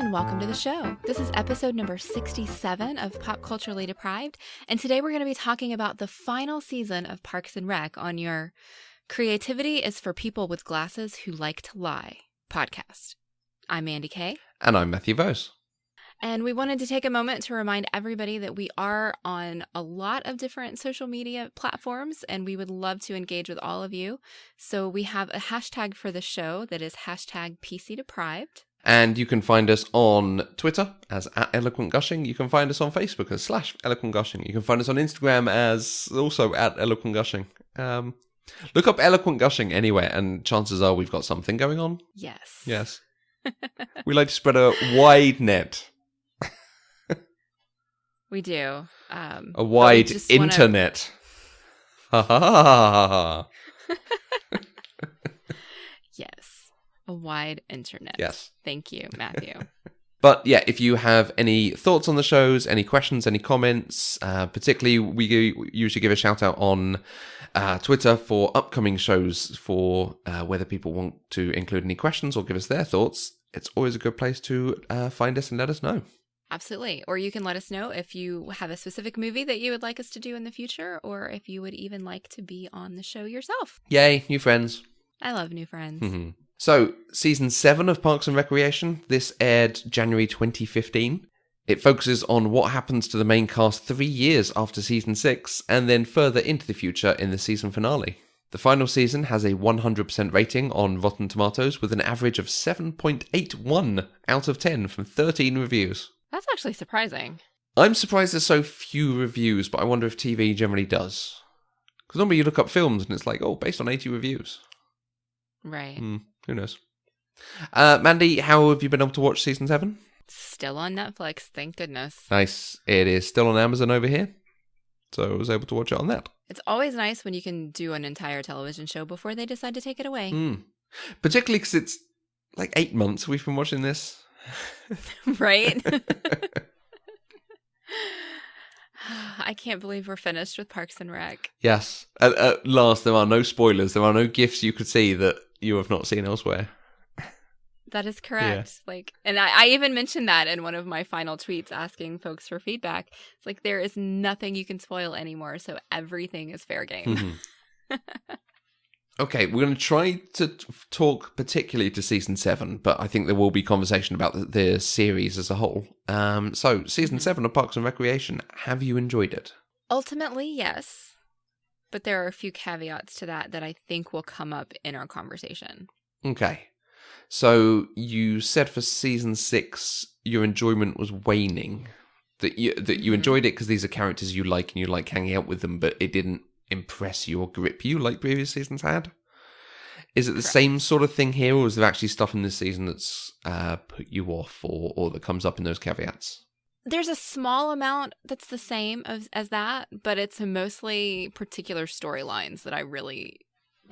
and welcome to the show. This is episode number 67 of Pop Culturally Deprived, and today we're going to be talking about the final season of Parks and Rec on your Creativity is for People with Glasses Who Like to Lie podcast. I'm Mandy Kay. And I'm Matthew Vose. And we wanted to take a moment to remind everybody that we are on a lot of different social media platforms, and we would love to engage with all of you. So we have a hashtag for the show that is hashtag PCDeprived. And you can find us on Twitter as @EloquentGushing. You can find us on Facebook as /EloquentGushing. You can find us on Instagram as also @EloquentGushing. Look up Eloquent Gushing anywhere, and chances are we've got something going on. Yes. Yes. We like to spread a wide net. We do. A wide internet. Ha ha ha ha. Yes. A wide internet. Yes. Thank you, Matthew. But yeah, if you have any thoughts on the shows, any questions, any comments, particularly we usually give a shout out on Twitter for upcoming shows for whether people want to include any questions or give us their thoughts. It's always a good place to find us and let us know. Absolutely. Or you can let us know if you have a specific movie that you would like us to do in the future, or if you would even like to be on the show yourself. Yay, new friends. I love new friends. Mm-hmm. So, Season 7 of Parks and Recreation, this aired January 2015. It focuses on what happens to the main cast 3 years after Season 6, and then further into the future in the season finale. The final season has a 100% rating on Rotten Tomatoes with an average of 7.81 out of 10 from 13 reviews. That's actually surprising. I'm surprised there's so few reviews, but I wonder if TV generally does. Because normally you look up films and it's like, oh, based on 80 reviews. Right. Who knows? Mandy, how have you been able to watch Season 7? Still on Netflix, thank goodness. Nice. It is still on Amazon over here. So I was able to watch it on that. It's always nice when you can do an entire television show before they decide to take it away. Particularly because it's like 8 months we've been watching this. Right? I can't believe we're finished with Parks and Rec. Yes. At last, there are no spoilers. There are no gifts you could see that you have not seen elsewhere. That is correct. Yeah. And I even mentioned that in one of my final tweets asking folks for feedback. It's like there is nothing you can spoil anymore, so everything is fair game. Okay, we're going to try to talk particularly to Season 7, but I think there will be conversation about the series as a whole. So, Season 7 of Parks and Recreation, have you enjoyed it? Ultimately, yes. But there are a few caveats to that I think will come up in our conversation. Okay. So, you said for Season 6, your enjoyment was waning. That you enjoyed it because these are characters you like and you like hanging out with them, but it didn't impress you or grip you like previous seasons had? Is it the same sort of thing here, or is there actually stuff in this season that's put you off or that comes up in those caveats? There's a small amount that's the same as that, but it's mostly particular storylines that I really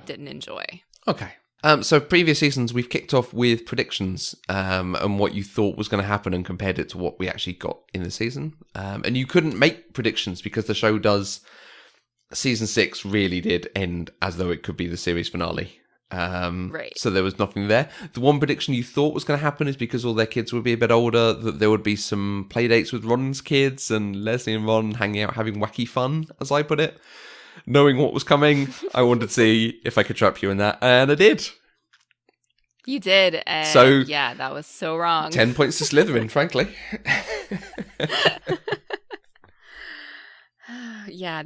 didn't enjoy. Okay. So previous seasons, we've kicked off with predictions and what you thought was going to happen and compared it to what we actually got in the season. And you couldn't make predictions because the show does... Season 6 really did end as though it could be the series finale. Right. So there was nothing there. The one prediction you thought was going to happen is because all their kids would be a bit older, that there would be some play dates with Ron's kids and Leslie and Ron hanging out having wacky fun, as I put it. Knowing what was coming, I wanted to see if I could trap you in that, and I did. You did. So yeah, that was so wrong. 10 points to Slytherin, frankly. Yeah,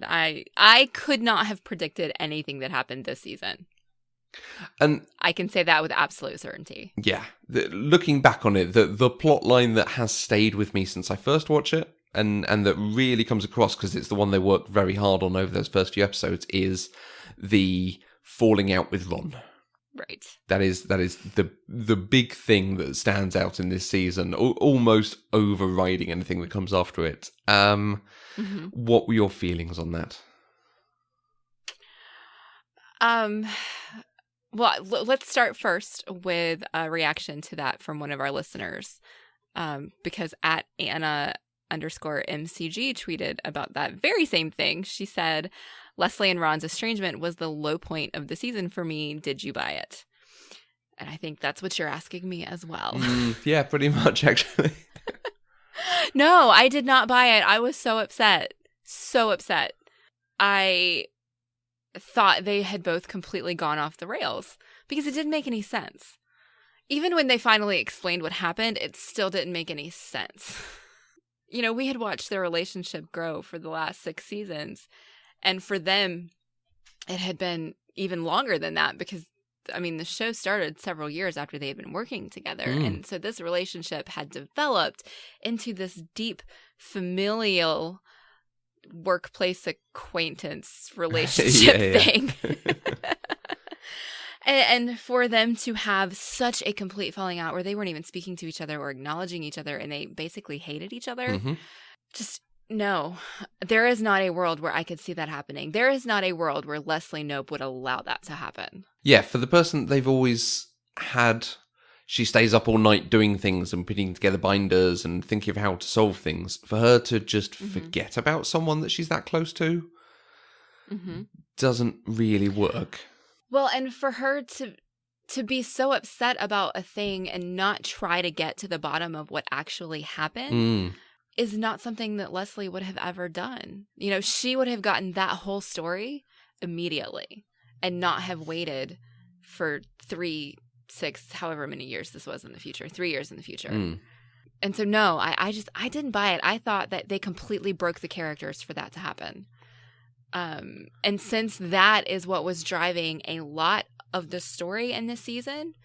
I could not have predicted anything that happened this season. And I can say that with absolute certainty. Yeah. Looking back on it, the plot line that has stayed with me since I first watched it, and that really comes across because it's the one they worked very hard on over those first few episodes, is the falling out with Ron. Right. That is the big thing that stands out in this season, almost overriding anything that comes after it. What were your feelings on that? Well, let's start first with a reaction to that from one of our listeners, because @Anna_MCG tweeted about that very same thing. She said, Leslie and Ron's estrangement was the low point of the season for me. Did you buy it? And I think that's what you're asking me as well. Yeah, pretty much, actually. No, I did not buy it. I was so upset. So upset. I thought they had both completely gone off the rails because it didn't make any sense. Even when they finally explained what happened, it still didn't make any sense. You know, we had watched their relationship grow for the last 6 seasons. And for them, it had been even longer than that because, I mean, the show started several years after they had been working together. And so this relationship had developed into this deep familial workplace acquaintance relationship thing. And for them to have such a complete falling out where they weren't even speaking to each other or acknowledging each other and they basically hated each other. Just no. There is not a world where I could see that happening. There is not a world where Leslie Knope would allow that to happen. Yeah, for the person they've always had, she stays up all night doing things and putting together binders and thinking of how to solve things. For her to just forget about someone that she's that close to doesn't really work. Well, and for her to be so upset about a thing and not try to get to the bottom of what actually happened is not something that Leslie would have ever done. You know, she would have gotten that whole story immediately and not have waited for 3, 6, however many years this was in the future, 3 years in the future. And so, no, I didn't buy it. I thought that they completely broke the characters for that to happen. And since that is what was driving a lot of the story in this season,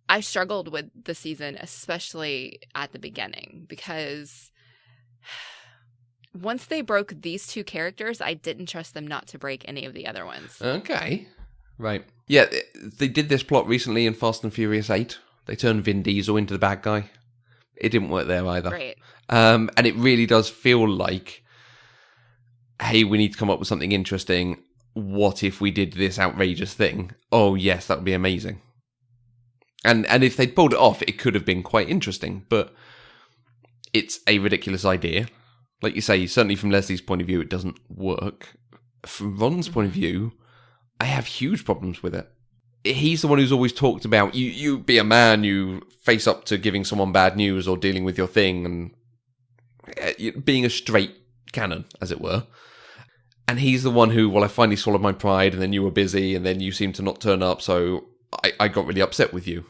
I struggled with the season, especially at the beginning, because once they broke these 2 characters, I didn't trust them not to break any of the other ones. Okay. Right. Yeah, they did this plot recently in Fast and Furious 8. They turned Vin Diesel into the bad guy. It didn't work there either. Right. And it really does feel like, hey, we need to come up with something interesting. What if we did this outrageous thing? Oh, yes, that would be amazing. And if they'd pulled it off, it could have been quite interesting. But it's a ridiculous idea. Like you say, certainly from Leslie's point of view, it doesn't work. From Ron's point of view, I have huge problems with it. He's the one who's always talked about, you be a man, you face up to giving someone bad news or dealing with your thing and being a straight cannon, as it were. And he's the one who, well, I finally swallowed my pride, and then you were busy, and then you seemed to not turn up, so I got really upset with you.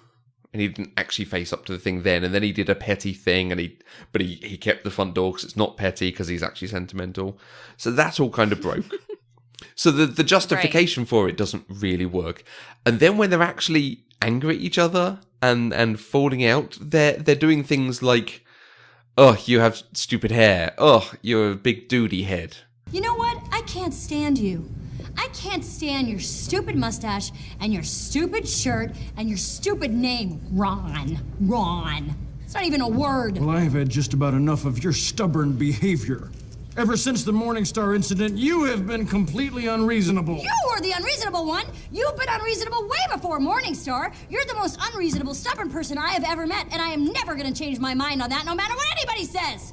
And he didn't actually face up to the thing then, and then he did a petty thing, but he kept the front door because it's not petty, because he's actually sentimental. So that's all kind of broke. So the justification for it doesn't really work. And then when they're actually angry at each other and falling out, they're doing things like, oh, you have stupid hair. Oh, you're a big duty head. You know what? I can't stand you. I can't stand your stupid mustache and your stupid shirt and your stupid name, Ron. Ron. It's not even a word. Well, I've had just about enough of your stubborn behavior. Ever since the Morningstar incident, you have been completely unreasonable. You were the unreasonable one. You've been unreasonable way before Morningstar. You're the most unreasonable, stubborn person I have ever met, and I am never going to change my mind on that, no matter what anybody says.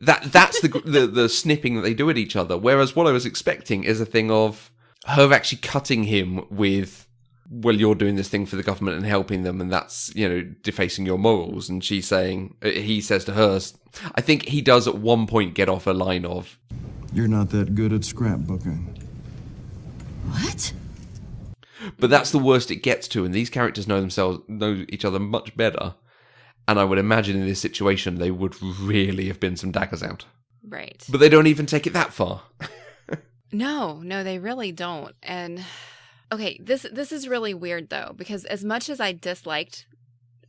That's the snipping that they do at each other. Whereas what I was expecting is a thing of her actually cutting him with, well, you're doing this thing for the government and helping them, and that's, defacing your morals. And she's saying, he says to her, I think he does at one point get off a line of, you're not that good at scrapbooking. What? But that's the worst it gets to, and these characters know each other much better. And I would imagine in this situation, they would really have been some daggers out. Right. But they don't even take it that far. No, they really don't. And okay, this is really weird though, because as much as I disliked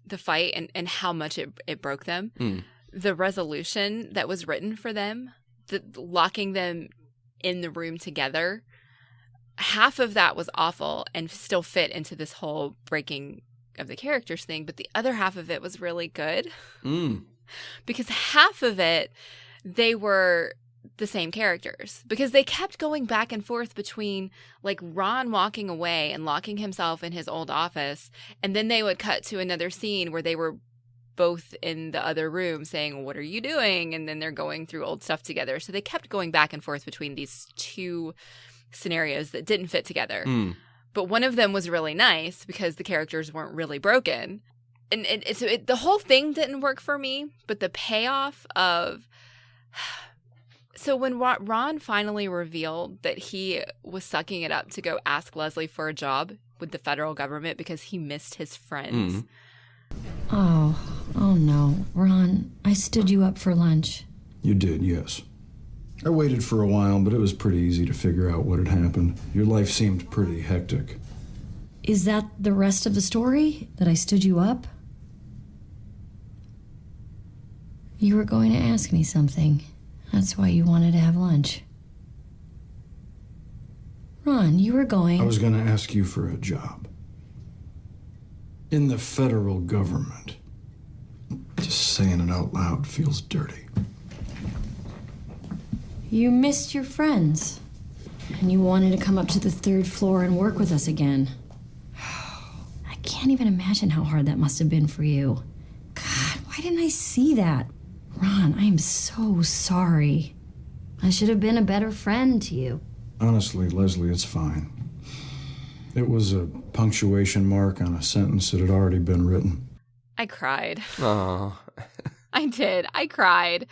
the fight and how much it broke them, the resolution that was written for them, locking them in the room together, half of that was awful and still fit into this whole breaking of the characters thing, but the other half of it was really good. Because half of it, they were the same characters, because they kept going back and forth between like Ron walking away and locking himself in his old office, and then they would cut to another scene where they were both in the other room saying, what are you doing? And then they're going through old stuff together. So they kept going back and forth between these 2 scenarios that didn't fit together. But one of them was really nice because the characters weren't really broken. And the whole thing didn't work for me, but the payoff of... So when Ron finally revealed that he was sucking it up to go ask Leslie for a job with the federal government because he missed his friends. Oh no. Ron, I stood you up for lunch. You did, yes. I waited for a while, but it was pretty easy to figure out what had happened. Your life seemed pretty hectic. Is that the rest of the story? That I stood you up? You were going to ask me something. That's why you wanted to have lunch. Ron, you were going... I was going to ask you for a job. In the federal government. Just saying it out loud feels dirty. You missed your friends. And you wanted to come up to the 3rd floor and work with us again. I can't even imagine how hard that must have been for you. God, why didn't I see that? Ron, I am so sorry. I should have been a better friend to you. Honestly, Leslie, it's fine. It was a punctuation mark on a sentence that had already been written. I cried. Oh. I did. I cried.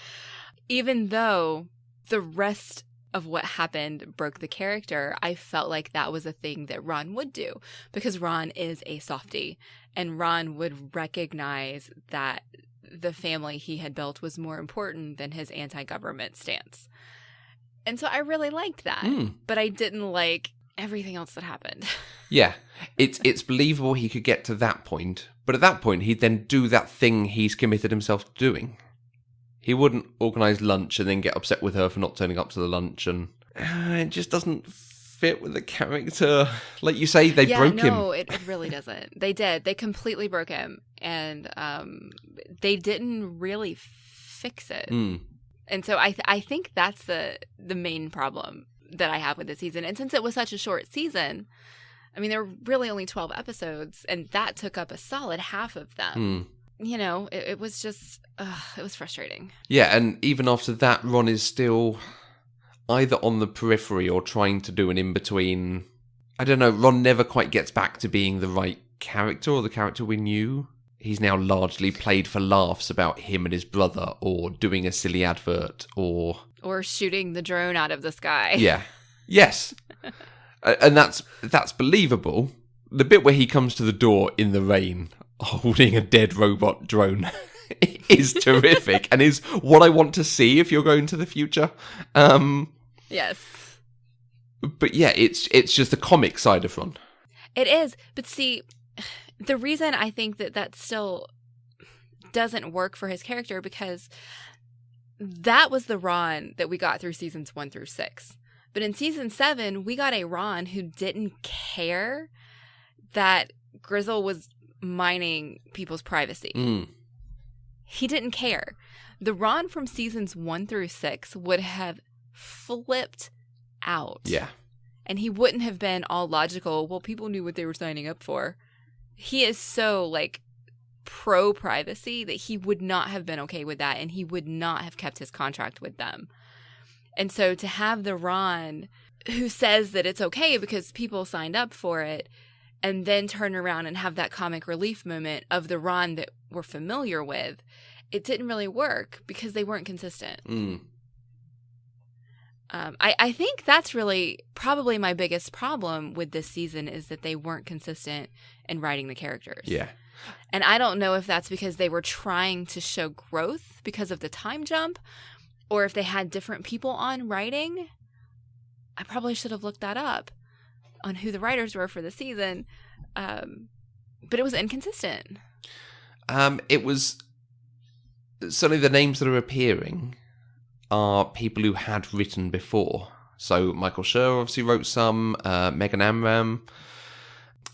Even though the rest of what happened broke the character, I felt like that was a thing that Ron would do because Ron is a softie and Ron would recognize that the family he had built was more important than his anti-government stance. And so I really liked that, but I didn't like everything else that happened. Yeah, it's believable he could get to that point, but at that point he'd then do that thing he's committed himself to doing. He wouldn't organise lunch and then get upset with her for not turning up to the lunch, and it just doesn't fit with the character. Like you say, they broke him. No, it really doesn't. They did. They completely broke him, and they didn't really fix it. And so I think that's the main problem that I have with this season. And since it was such a short season, I mean, there were really only 12 episodes, and that took up a solid half of them. You know, it was just, it was frustrating. Yeah, and even after that, Ron is still either on the periphery or trying to do an in-between. I don't know, Ron never quite gets back to being the right character or the character we knew. He's now largely played for laughs about him and his brother, or doing a silly advert, or shooting the drone out of the sky. Yeah. Yes. And that's believable. The bit where he comes to the door in the rain, holding a dead robot drone, is terrific and is what I want to see if you're going to the future. Yes. But yeah, it's just the comic side of Ron. It is. But see, the reason I think that still doesn't work for his character, because that was the Ron that we got through seasons 1 through 6. But in season 7, we got a Ron who didn't care that Grizzle was mining people's privacy. He didn't care. The Ron from seasons 1 through 6 would have flipped out. Yeah. And he wouldn't have been all logical. Well, people knew what they were signing up for. He is so, like, pro-privacy that he would not have been okay with that, and he would not have kept his contract with them. And so to have the Ron who says that it's okay because people signed up for it, and then turn around and have that comic relief moment of the Ron that we're familiar with, it didn't really work because they weren't consistent. I think that's really probably my biggest problem with this season, is that they weren't consistent in writing the characters. Yeah. And I don't know if that's because they were trying to show growth because of the time jump, or if they had different people on writing. I probably should have looked that up on who the writers were for the season. But it was inconsistent. It was... Certainly the names that are appearing are people who had written before. So Michael Schur obviously wrote some, Megan Amram,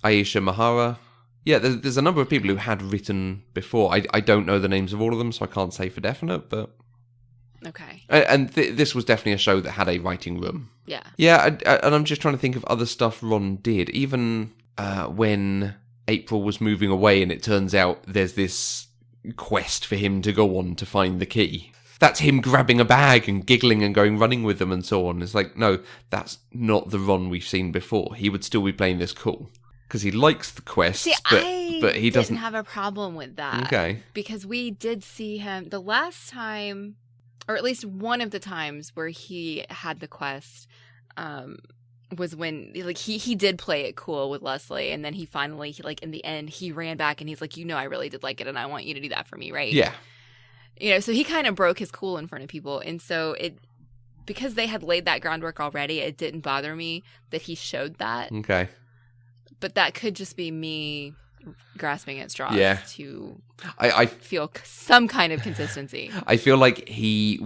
Aisha Mahara. Yeah, there's a number of people who had written before. I don't know the names of all of them, so I can't say for definite, but... Okay. And this was definitely a show that had a writing room. Yeah. Yeah, and I'm just trying to think of other stuff Ron did. Even when April was moving away and it turns out there's this quest for him to go on to find the key. that's him grabbing a bag and giggling and going running with them and so on. It's like, no, that's not the Ron we've seen before. He would still be playing this cool because he likes the quests, but he doesn't have a problem with that. Okay. Because we did see him the last time, or at least one of the times where he had the quest, was when like he did play it cool with Leslie, and then he finally like in the end he ran back and he's like, I really did like it and I want you to do that for me, right? Yeah. So he kind of broke his cool in front of people, and so because they had laid that groundwork already, it didn't bother me that he showed that. Okay. But that could just be me grasping at straws to I feel some kind of consistency. I feel like he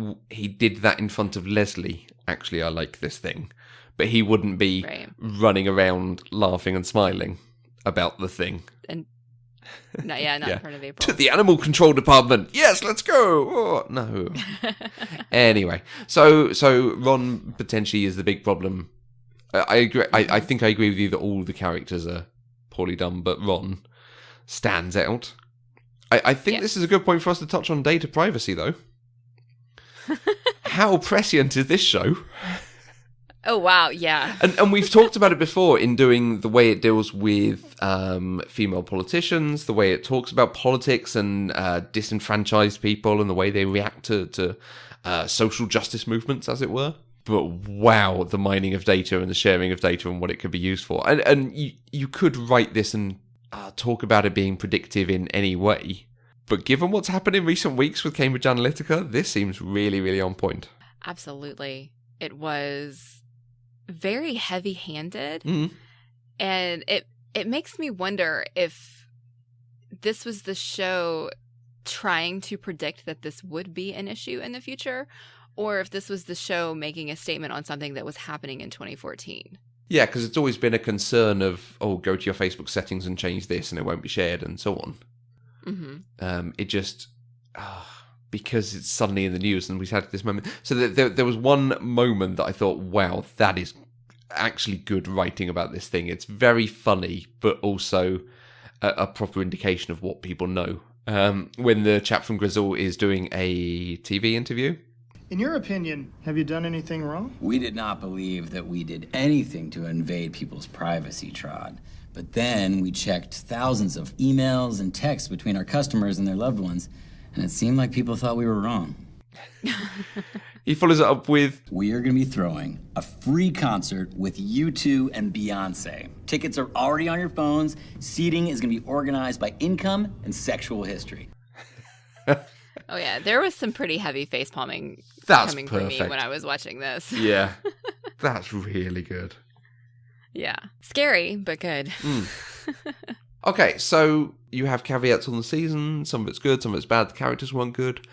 did that in front of Leslie. Actually, I like this thing. But he wouldn't be running around laughing and smiling about the thing. And not in front of April. To the animal control department. Yes, let's go. Oh, no. Anyway, so Ron potentially is the big problem. I agree. I think I agree with you that all the characters are poorly done, but Ron stands out. I think this is a good point for us to touch on data privacy, though. How prescient is this show? Oh, wow, yeah. And we've talked about it before in doing the way it deals with female politicians, the way it talks about politics and disenfranchised people and the way they react to social justice movements, as it were. But wow, the mining of data and the sharing of data and what it could be used for. And you could write this and talk about it being predictive in any way. But given what's happened in recent weeks with Cambridge Analytica, this seems really, really on point. Absolutely. It was very heavy-handed, Mm-hmm. and it makes me wonder if this was the show trying to predict that this would be an issue in the future, or if this was the show making a statement on something that was happening in 2014. Yeah, because it's always been a concern of, go to your Facebook settings and change this and it won't be shared and so on. Mm-hmm. It just... because it's suddenly in the news and we had this moment. So there was one moment that I thought, wow, that is actually good writing about this thing. It's very funny, but also a proper indication of what people know. When the chap from Grizzle is doing a TV interview. In your opinion, have you done anything wrong? We did not believe that we did anything to invade people's privacy, Trod. But then we checked thousands of emails and texts between our customers and their loved ones, and it seemed like people thought we were wrong. He follows it up with, we are going to be throwing a free concert with U2 and Beyonce. Tickets are already on your phones. Seating is going to be organized by income and sexual history. Oh, yeah. There was some pretty heavy face-palming coming from me when I was watching this. Yeah. That's really good. Yeah. Scary, but good. Okay, so you have caveats on the season. Some of it's good, some of it's bad. The characters weren't good.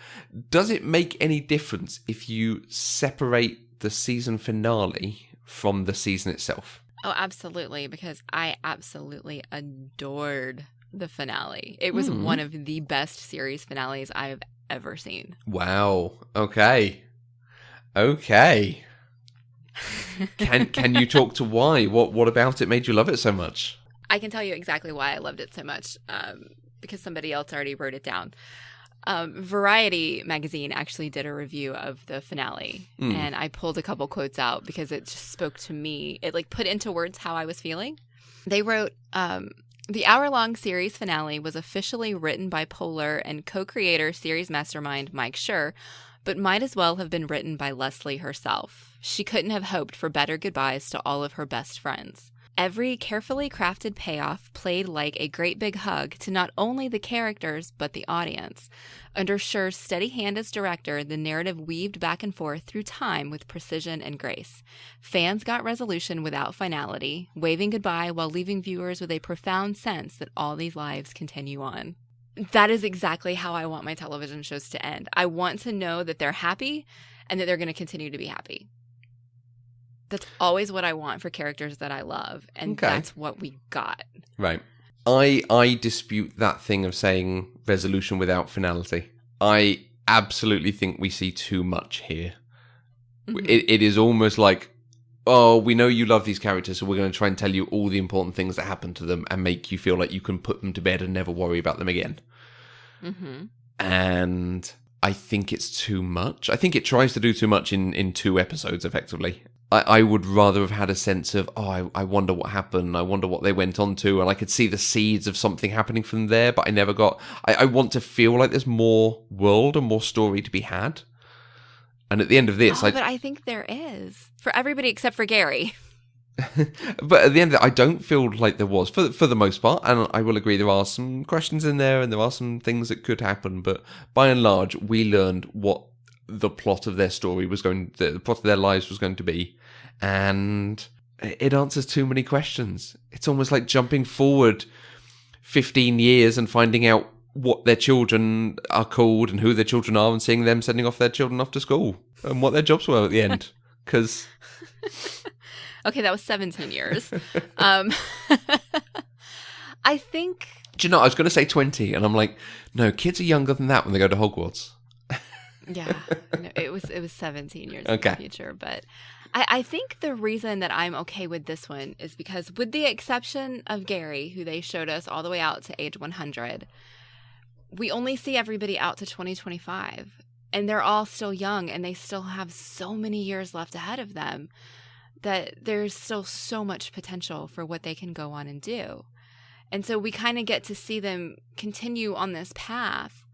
Does it make any difference if you separate the season finale from the season itself? Oh, absolutely, because I absolutely adored the finale. It was one of the best series finales I've ever seen. Wow. Okay. Can you talk to why? What about it made you love it so much? I can tell you exactly why I loved it so much, because somebody else already wrote it down. Variety magazine actually did a review of the finale, and I pulled a couple quotes out because it just spoke to me. It put into words how I was feeling. They wrote, the hour-long series finale was officially written by Polar and co-creator series mastermind Mike Schur, but might as well have been written by Leslie herself. She couldn't have hoped for better goodbyes to all of her best friends. Every carefully crafted payoff played like a great big hug to not only the characters, but the audience. Under Schur's steady hand as director, the narrative weaved back and forth through time with precision and grace. Fans got resolution without finality, waving goodbye while leaving viewers with a profound sense that all these lives continue on. That is exactly how I want my television shows to end. I want to know that they're happy and that they're going to continue to be happy. That's always what I want for characters that I love, and that's what we got. Right. I dispute that thing of saying resolution without finality. I absolutely think we see too much here. Mm-hmm. It is almost like, oh, we know you love these characters, so we're going to try and tell you all the important things that happen to them and make you feel like you can put them to bed and never worry about them again. Mm-hmm. And I think it's too much. I think it tries to do too much in 2 episodes, effectively. I would rather have had a sense of, I wonder what happened, I wonder what they went on to, and I could see the seeds of something happening from there, but I never got... I want to feel like there's more world and more story to be had. And at the end of this... but I think there is. For everybody except for Gary. But at the end of it, I don't feel like there was, for the most part, and I will agree there are some questions in there, and there are some things that could happen, but by and large, we learned what the plot of their story was the plot of their lives was going to be, and it answers too many questions. It's almost like jumping forward 15 years and finding out what their children are called and who their children are, and seeing them sending off their children off to school and what their jobs were at the end. Because okay, that was 17 years. I think... Do you know, I was going to say 20, and I'm like, no, kids are younger than that when they go to Hogwarts. Yeah, no, it was 17 years in the future, but I think the reason that I'm okay with this one is because, with the exception of Gary, who they showed us all the way out to age 100, we only see everybody out to 2025, and they're all still young, and they still have so many years left ahead of them that there's still so much potential for what they can go on and do. And so we kind of get to see them continue on this path.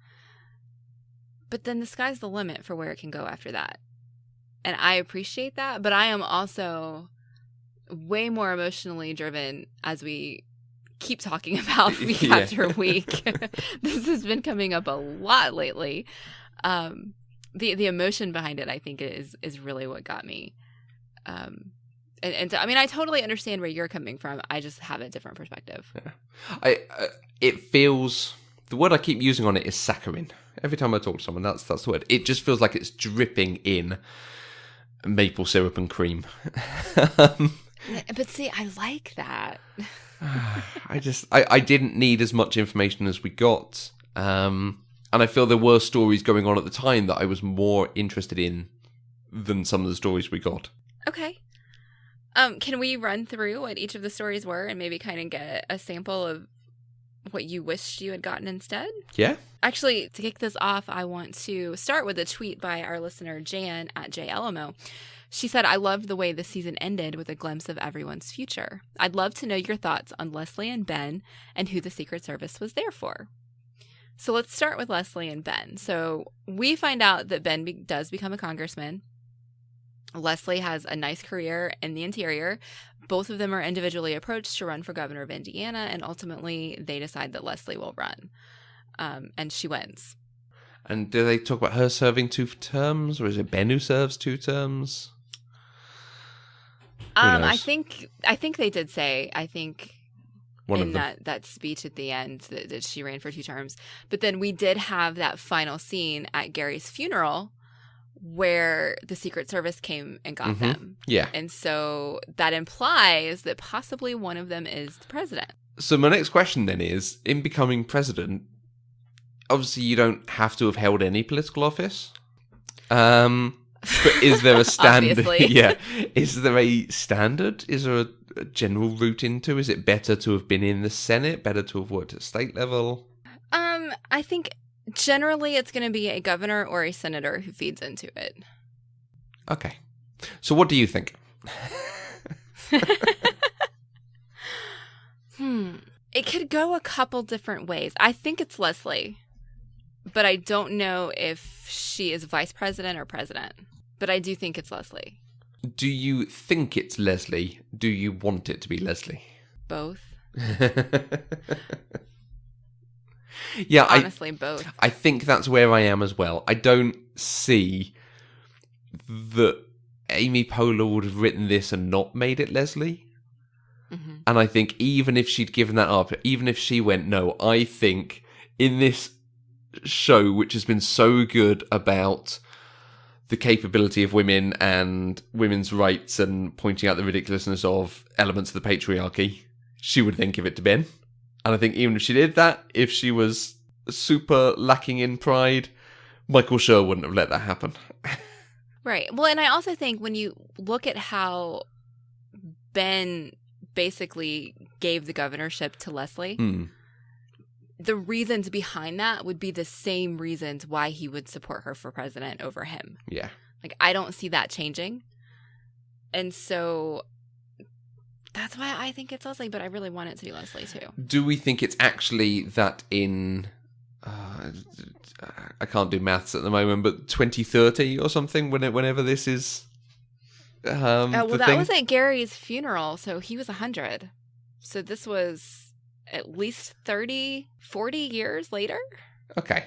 But then the sky's the limit for where it can go after that. And I appreciate that, but I am also way more emotionally driven as we keep talking about week after week. This has been coming up a lot lately. The emotion behind it, I think, is really what got me. And so, I mean, I totally understand where you're coming from. I just have a different perspective. Yeah. It feels... The word I keep using on it is saccharine. Every time I talk to someone, that's the word. It just feels like it's dripping in maple syrup and cream. But see, I like that. I didn't need as much information as we got. And I feel there were stories going on at the time that I was more interested in than some of the stories we got. Okay. Can we run through what each of the stories were and maybe kind of get a sample of what you wished you had gotten instead? Yeah. Actually, to kick this off, I want to start with a tweet by our listener, Jan at JLMO. She said, I loved the way the season ended with a glimpse of everyone's future. I'd love to know your thoughts on Leslie and Ben and who the Secret Service was there for. So let's start with Leslie and Ben. So we find out that Ben does become a congressman. Leslie has a nice career in the interior. Both of them are individually approached to run for governor of Indiana, and ultimately they decide that Leslie will run. And she wins. And do they talk about her serving 2 terms, or is it Ben who serves 2 terms? I think they did say, I think One in of them. that speech at the end that she ran for 2 terms. But then we did have that final scene at Gary's funeral where the Secret Service came and got them. Yeah. And so that implies that possibly one of them is the president. So my next question then is, in becoming president, obviously you don't have to have held any political office. But is there a standard? Obviously. Yeah. Is there a standard? Is there a general route into? Is it better to have been in the Senate? Better to have worked at state level? I think generally it's going to be a governor or a senator who feeds into it. Okay. So what do you think? It could go a couple different ways. I think it's Leslie, but I don't know if she is vice president or president. But I do think it's Leslie. Do you think it's Leslie? Do you want it to be Leslie? Both. Yeah, honestly, both. I think that's where I am as well. I don't see that Amy Poehler would have written this and not made it Leslie. Mm-hmm. And I think even if she'd given that up, even if she went, no, I think in this show, which has been so good about the capability of women and women's rights and pointing out the ridiculousness of elements of the patriarchy, she would then give it to Ben. And I think even if she did that, if she was super lacking in pride, Michael Schur wouldn't have let that happen. Right. Well, and I also think when you look at how Ben basically gave the governorship to Leslie, the reasons behind that would be the same reasons why he would support her for president over him. Yeah. Like, I don't see that changing. And so that's why I think it's Leslie, but I really want it to be Leslie too. Do we think it's actually that in... I can't do maths at the moment, but 2030 or something, whenever this is... well, that thing? was at Gary's funeral, so he was 100. So this was at least 30, 40 years later? Okay.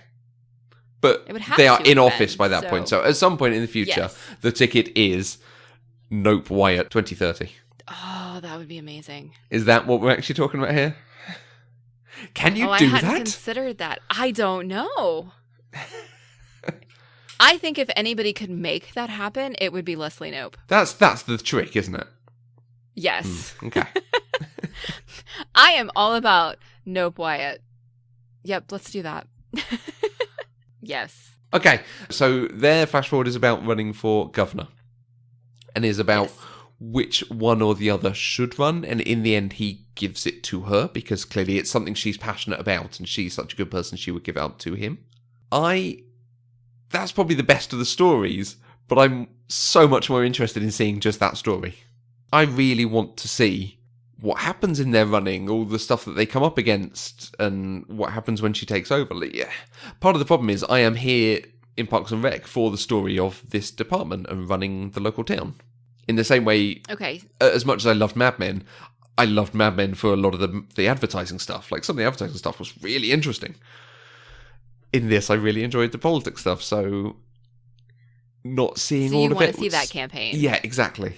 But It would have they are to in have office been, by that so- point. So at some point in the future, Yes. the ticket is Nope Wyatt 2030. Oh, that would be amazing. Is that what we're actually talking about here? Can you I do hadn't that? considered that. I don't know. I think if anybody could make that happen, it would be Leslie Knope. That's the trick, isn't it? Yes. Okay. I am all about Nope Wyatt. Yep, let's do that. Yes. Okay, so their flash forward is about running for governor. And is about Yes. which one or the other should run. And in the end, he gives it to her because clearly it's something she's passionate about and she's such a good person she would give it up to him. That's probably the best of the stories, but I'm so much more interested in seeing just that story. I really want to see what happens in their running, all the stuff that they come up against, and what happens when she takes over. Like, yeah. Part of the problem is I am here in Parks and Rec for the story of this department and running the local town. In the same way, Okay. as much as I loved Mad Men, I loved Mad Men for a lot of the advertising stuff. Like, some of the advertising stuff was really interesting. In this, I really enjoyed the politics stuff, so not seeing So all you of want it... to see that campaign? Yeah, exactly.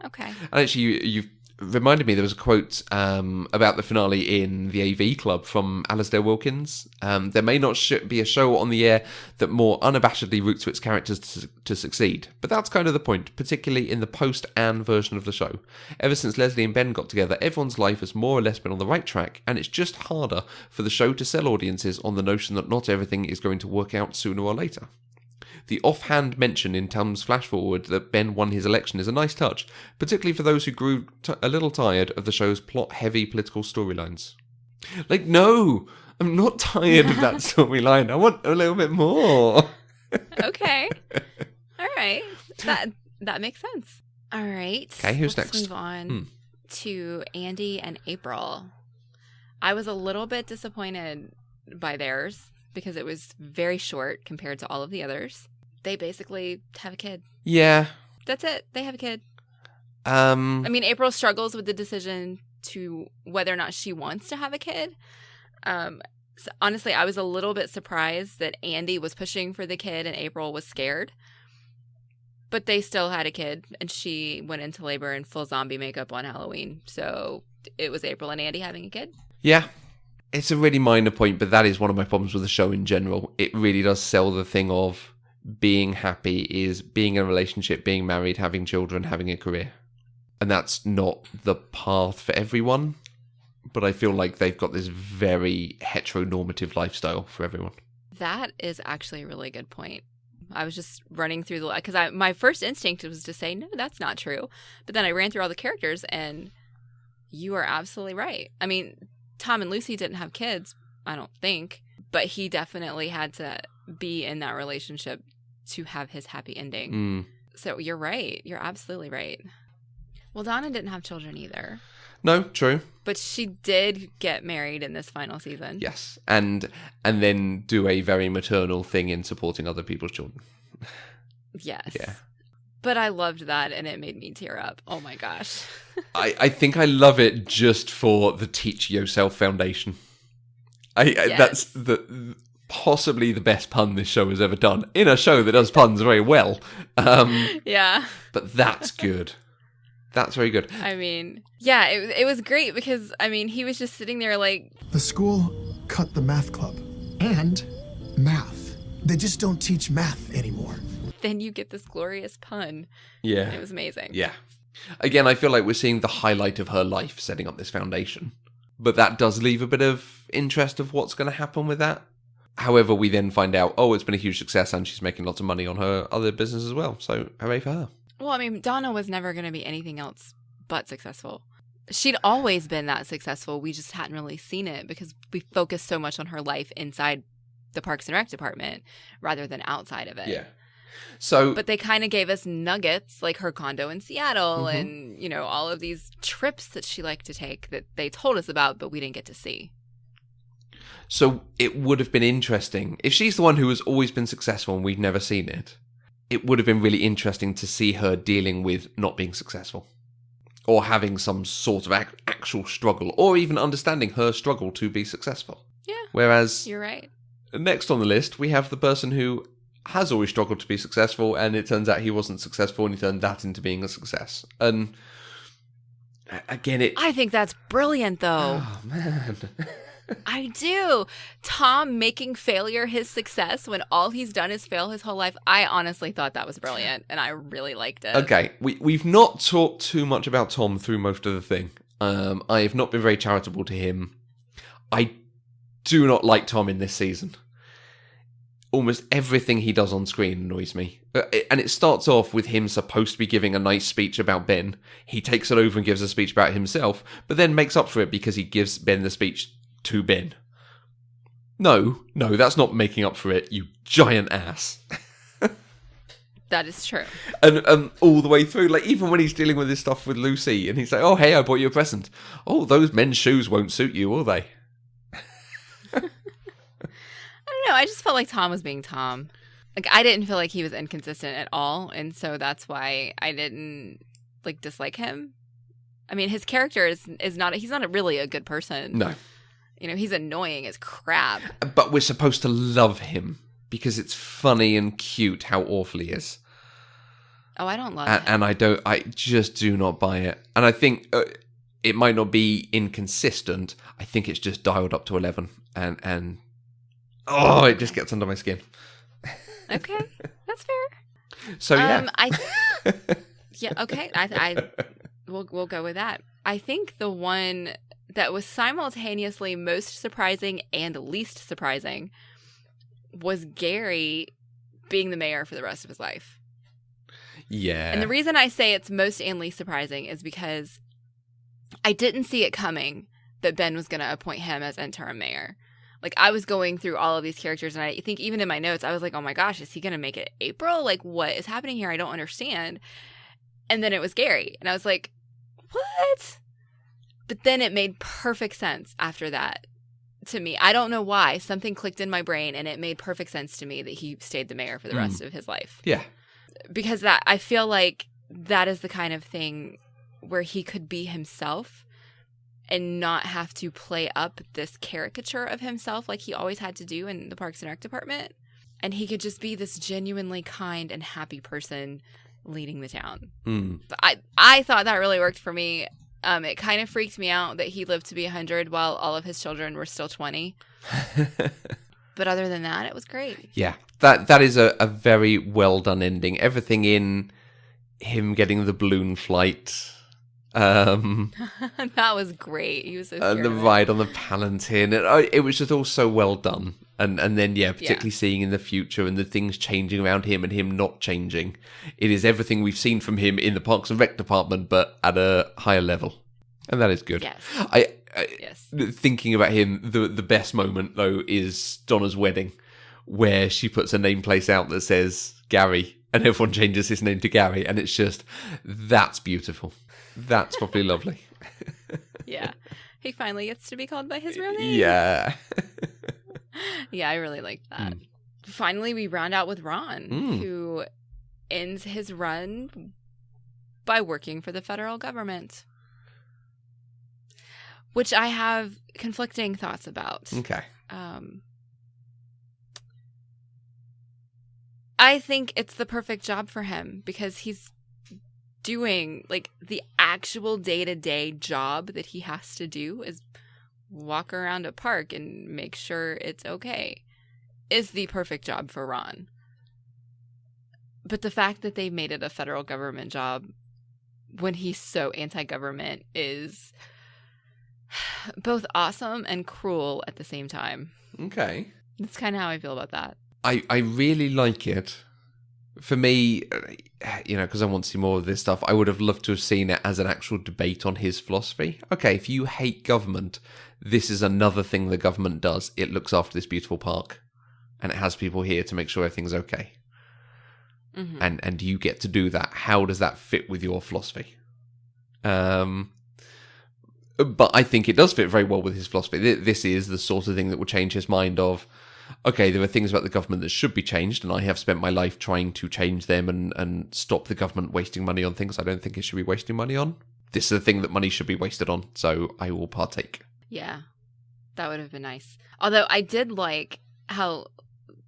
Okay. And actually, you've reminded me, there was a quote about the finale in the AV Club from Alasdair Wilkins. There may not be a show on the air that more unabashedly roots for its characters to succeed, but that's kind of the point, particularly in the post-Anne version of the show. Ever since Leslie and Ben got together, everyone's life has more or less been on the right track, and it's just harder for the show to sell audiences on the notion that not everything is going to work out sooner or later. The offhand mention in Tom's flash-forward that Ben won his election is a nice touch, particularly for those who grew a little tired of the show's plot-heavy political storylines. Like, no! I'm not tired of that storyline. I want a little bit more. Okay. All right. That makes sense. All right. Okay, who's Let's next? move on to Andy and April. I was a little bit disappointed by theirs because it was very short compared to all of the others. They basically have a kid. Yeah. That's it. They have a kid. I I mean, April struggles with the decision to whether or not she wants to have a kid. So honestly, I was a little bit surprised that Andy was pushing for the kid and April was scared. But they still had a kid, and she went into labor in full zombie makeup on Halloween. So it was April and Andy having a kid. Yeah. It's a really minor point, but that is one of my problems with the show in general. It really does sell the thing of being happy is being in a relationship, being married, having children, having a career. And that's not the path for everyone. But I feel like they've got this very heteronormative lifestyle for everyone. That is actually a really good point. I was just running through the... Because my first instinct was to say, no, that's not true. But then I ran through all the characters, and you are absolutely right. I mean, Tom and Lucy didn't have kids, I don't think. But he definitely had to be in that relationship to have his happy ending. So you're right. You're absolutely right. Well, Donna didn't have children either. No, true. But she did get married in this final season. Yes. And then do a very maternal thing in supporting other people's children. Yes. Yeah. But I loved that, and it made me tear up. Oh, my gosh. I think I love it just for the Teach Yourself Foundation. That's possibly the best pun this show has ever done, in a show that does puns very well. Yeah. But that's good. That's very good. I mean, yeah, it was great because, I mean, he was just sitting there like... The school cut the math club. And math. They just don't teach math anymore. Then you get this glorious pun. Yeah. It was amazing. Yeah. Again, I feel like we're seeing the highlight of her life setting up this foundation. But that does leave a bit of interest of what's going to happen with that. However, we then find out, it's been a huge success and she's making lots of money on her other business as well. So hooray for her. Well, I mean, Donna was never going to be anything else but successful. She'd always been that successful. We just hadn't really seen it because we focused so much on her life inside the Parks and Rec department rather than outside of it. Yeah. So, but they kind of gave us nuggets like her condo in Seattle and, you know, all of these trips that she liked to take that they told us about, but we didn't get to see. So it would have been interesting if she's the one who has always been successful and we've never seen it. It would have been really interesting to see her dealing with not being successful or having some sort of actual struggle or even understanding her struggle to be successful. Yeah. Whereas you're right. Next on the list, we have the person who has always struggled to be successful and it turns out he wasn't successful and he turned that into being a success. And again, I think that's brilliant though. Oh, man. I do. Tom making failure his success when all he's done is fail his whole life. I honestly thought that was brilliant, and I really liked it. Okay, we've not talked too much about Tom through most of the thing. I have not been very charitable to him. I do not like Tom in this season. Almost everything he does on screen annoys me. And it starts off with him supposed to be giving a nice speech about Ben. He takes it over and gives a speech about himself, but then makes up for it because he gives Ben the speech to Ben. No, that's not making up for it, you giant ass. That is true. And all the way through, like even when he's dealing with his stuff with Lucy, and he's like, "Oh, hey, I bought you a present." Oh, those men's shoes won't suit you, will they? I don't know. I just felt like Tom was being Tom. Like I didn't feel like he was inconsistent at all, and so that's why I didn't like dislike him. I mean, his character is not. He's not really a good person. No. You know, he's annoying as crap. But we're supposed to love him because it's funny and cute how awful he is. Oh, I don't love him. And I just do not buy it. And I think it might not be inconsistent. I think it's just dialed up to 11. And it just gets under my skin. Okay, that's fair. So, yeah. Yeah, okay. We'll go with that. I think the one that was simultaneously most surprising and least surprising was Gary being the mayor for the rest of his life. Yeah. And the reason I say it's most and least surprising is because I didn't see it coming that Ben was going to appoint him as interim mayor. Like, I was going through all of these characters, and I think even in my notes, I was like, oh my gosh, is he going to make it April? Like, what is happening here? I don't understand. And then it was Gary. And I was like, what? But then it made perfect sense after that to me. I don't know why. Something clicked in my brain, and it made perfect sense to me that he stayed the mayor for the rest of his life. Yeah. Because that I feel like that is the kind of thing where he could be himself and not have to play up this caricature of himself like he always had to do in the Parks and Rec department. And he could just be this genuinely kind and happy person leading the town. I thought that really worked for me. It kind of freaked me out that he lived to be 100 while all of his children were still 20. But other than that, it was great. Yeah, that is a very well done ending. Everything in him getting the balloon flight. That was great. He was so scared. And the ride on the Palantin. It was just all so well done. And then, particularly seeing in the future and the things changing around him and him not changing. It is everything we've seen from him in the Parks and Rec department, but at a higher level. And that is good. Yes. Yes. Thinking about him, the best moment, though, is Donna's wedding, where she puts a nameplate out that says Gary, and everyone changes his name to Gary, and it's just, that's beautiful. That's probably lovely. Yeah. He finally gets to be called by his real name. Yeah. Yeah, I really liked that. Finally, we round out with Ron, who ends his run by working for the federal government, which I have conflicting thoughts about. Okay. I think it's the perfect job for him because he's doing like the actual day-to-day job that he has to do is walk around a park and make sure it's okay is the perfect job for Ron. But the fact that they made it a federal government job when he's so anti-government is both awesome and cruel at the same time. Okay. That's kind of how I feel about that. I really like it For me, because I want to see more of this stuff, I would have loved to have seen it as an actual debate on his philosophy. Okay, if you hate government, this is another thing the government does. It looks after this beautiful park, and it has people here to make sure everything's okay. Mm-hmm. And you get to do that. How does that fit with your philosophy? But I think it does fit very well with his philosophy. This is the sort of thing that will change his mind of, okay, there are things about the government that should be changed, and I have spent my life trying to change them and stop the government wasting money on things I don't think it should be wasting money on. This is the thing that money should be wasted on, so I will partake. Yeah, that would have been nice. Although I did like how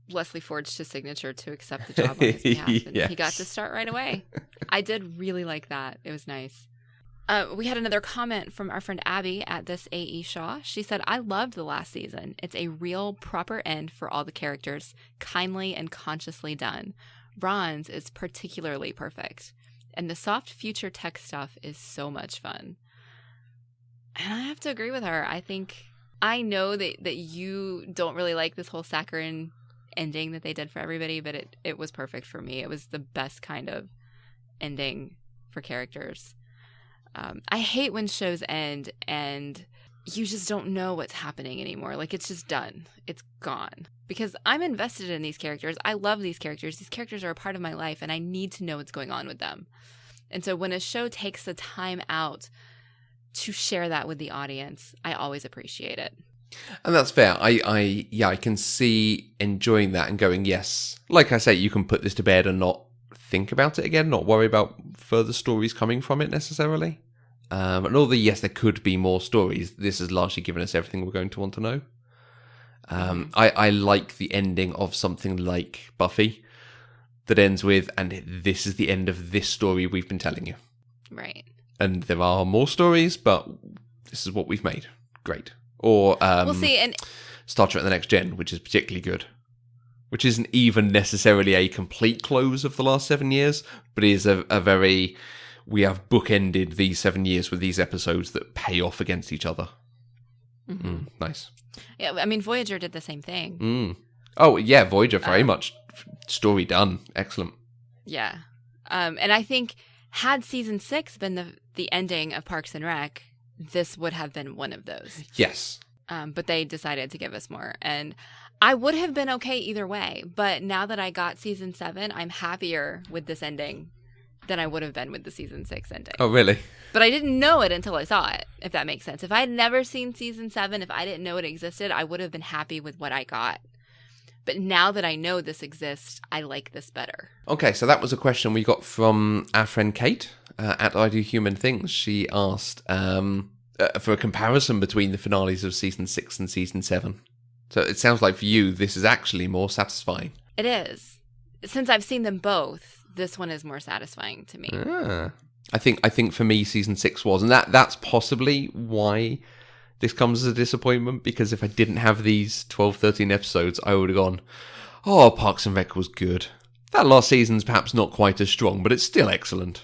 Leslie forged his signature to accept the job on his behalf, and Yes. he got to start right away. I did really like that. It was nice. We had another comment from our friend Abby at this A.E. Shaw. She said, I loved the last season. It's a real proper end for all the characters, kindly and consciously done. Ron's is particularly perfect. And the soft future tech stuff is so much fun. And I have to agree with her. I know that you don't really like this whole saccharine ending that they did for everybody, but it was perfect for me. It was the best kind of ending for characters. I hate when shows end and you just don't know what's happening anymore. Like, it's just done. It's gone. Because I'm invested in these characters. I love these characters. These characters are a part of my life, and I need to know what's going on with them. And so when a show takes the time out to share that with the audience, I always appreciate it. And that's fair. I can see enjoying that and going, yes. Like I say, you can put this to bed and not think about it again, not worry about further stories coming from it necessarily. And although, yes, there could be more stories, this has largely given us everything we're going to want to know. I like the ending of something like Buffy that ends with, and this is the end of this story we've been telling you. Right. And there are more stories, but this is what we've made. Great. Or we'll see, and Star Trek The Next Gen, which is particularly good. Which isn't even necessarily a complete close of the last 7 years, but is a very... We have bookended these 7 years with these episodes that pay off against each other. Mm-hmm. Nice. Yeah, I mean, Voyager did the same thing. Oh, yeah, Voyager, very much. Story done. Excellent. Yeah. And I think had season 6 been the ending of Parks and Rec, this would have been one of those. Yes. But they decided to give us more. And I would have been okay either way. But now that I got season 7, I'm happier with this ending than I would have been with the season 6 ending. Oh, really? But I didn't know it until I saw it, if that makes sense. If I had never seen season 7, if I didn't know it existed, I would have been happy with what I got. But now that I know this exists, I like this better. Okay, so that was a question we got from our friend Kate at I Do Human Things. She asked for a comparison between the finales of season 6 and season 7. So it sounds like for you, this is actually more satisfying. It is. Since I've seen them both, this one is more satisfying to me. I think for me, season 6 was, and that's possibly why this comes as a disappointment, because if I didn't have these 12, 13 episodes, I would have gone, oh, Parks and Rec was good. That last season's perhaps not quite as strong, but it's still excellent.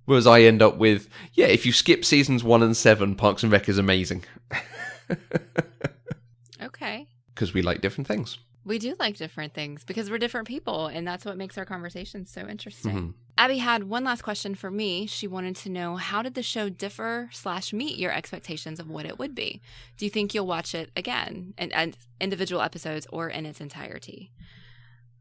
Whereas I end up with, yeah, if you skip seasons 1 and 7, Parks and Rec is amazing. Okay. Because we like different things. We do like different things because we're different people, and that's what makes our conversations so interesting. Mm-hmm. Abby had one last question for me. She wanted to know, how did the show differ/meet your expectations of what it would be? Do you think you'll watch it again, and individual episodes or in its entirety?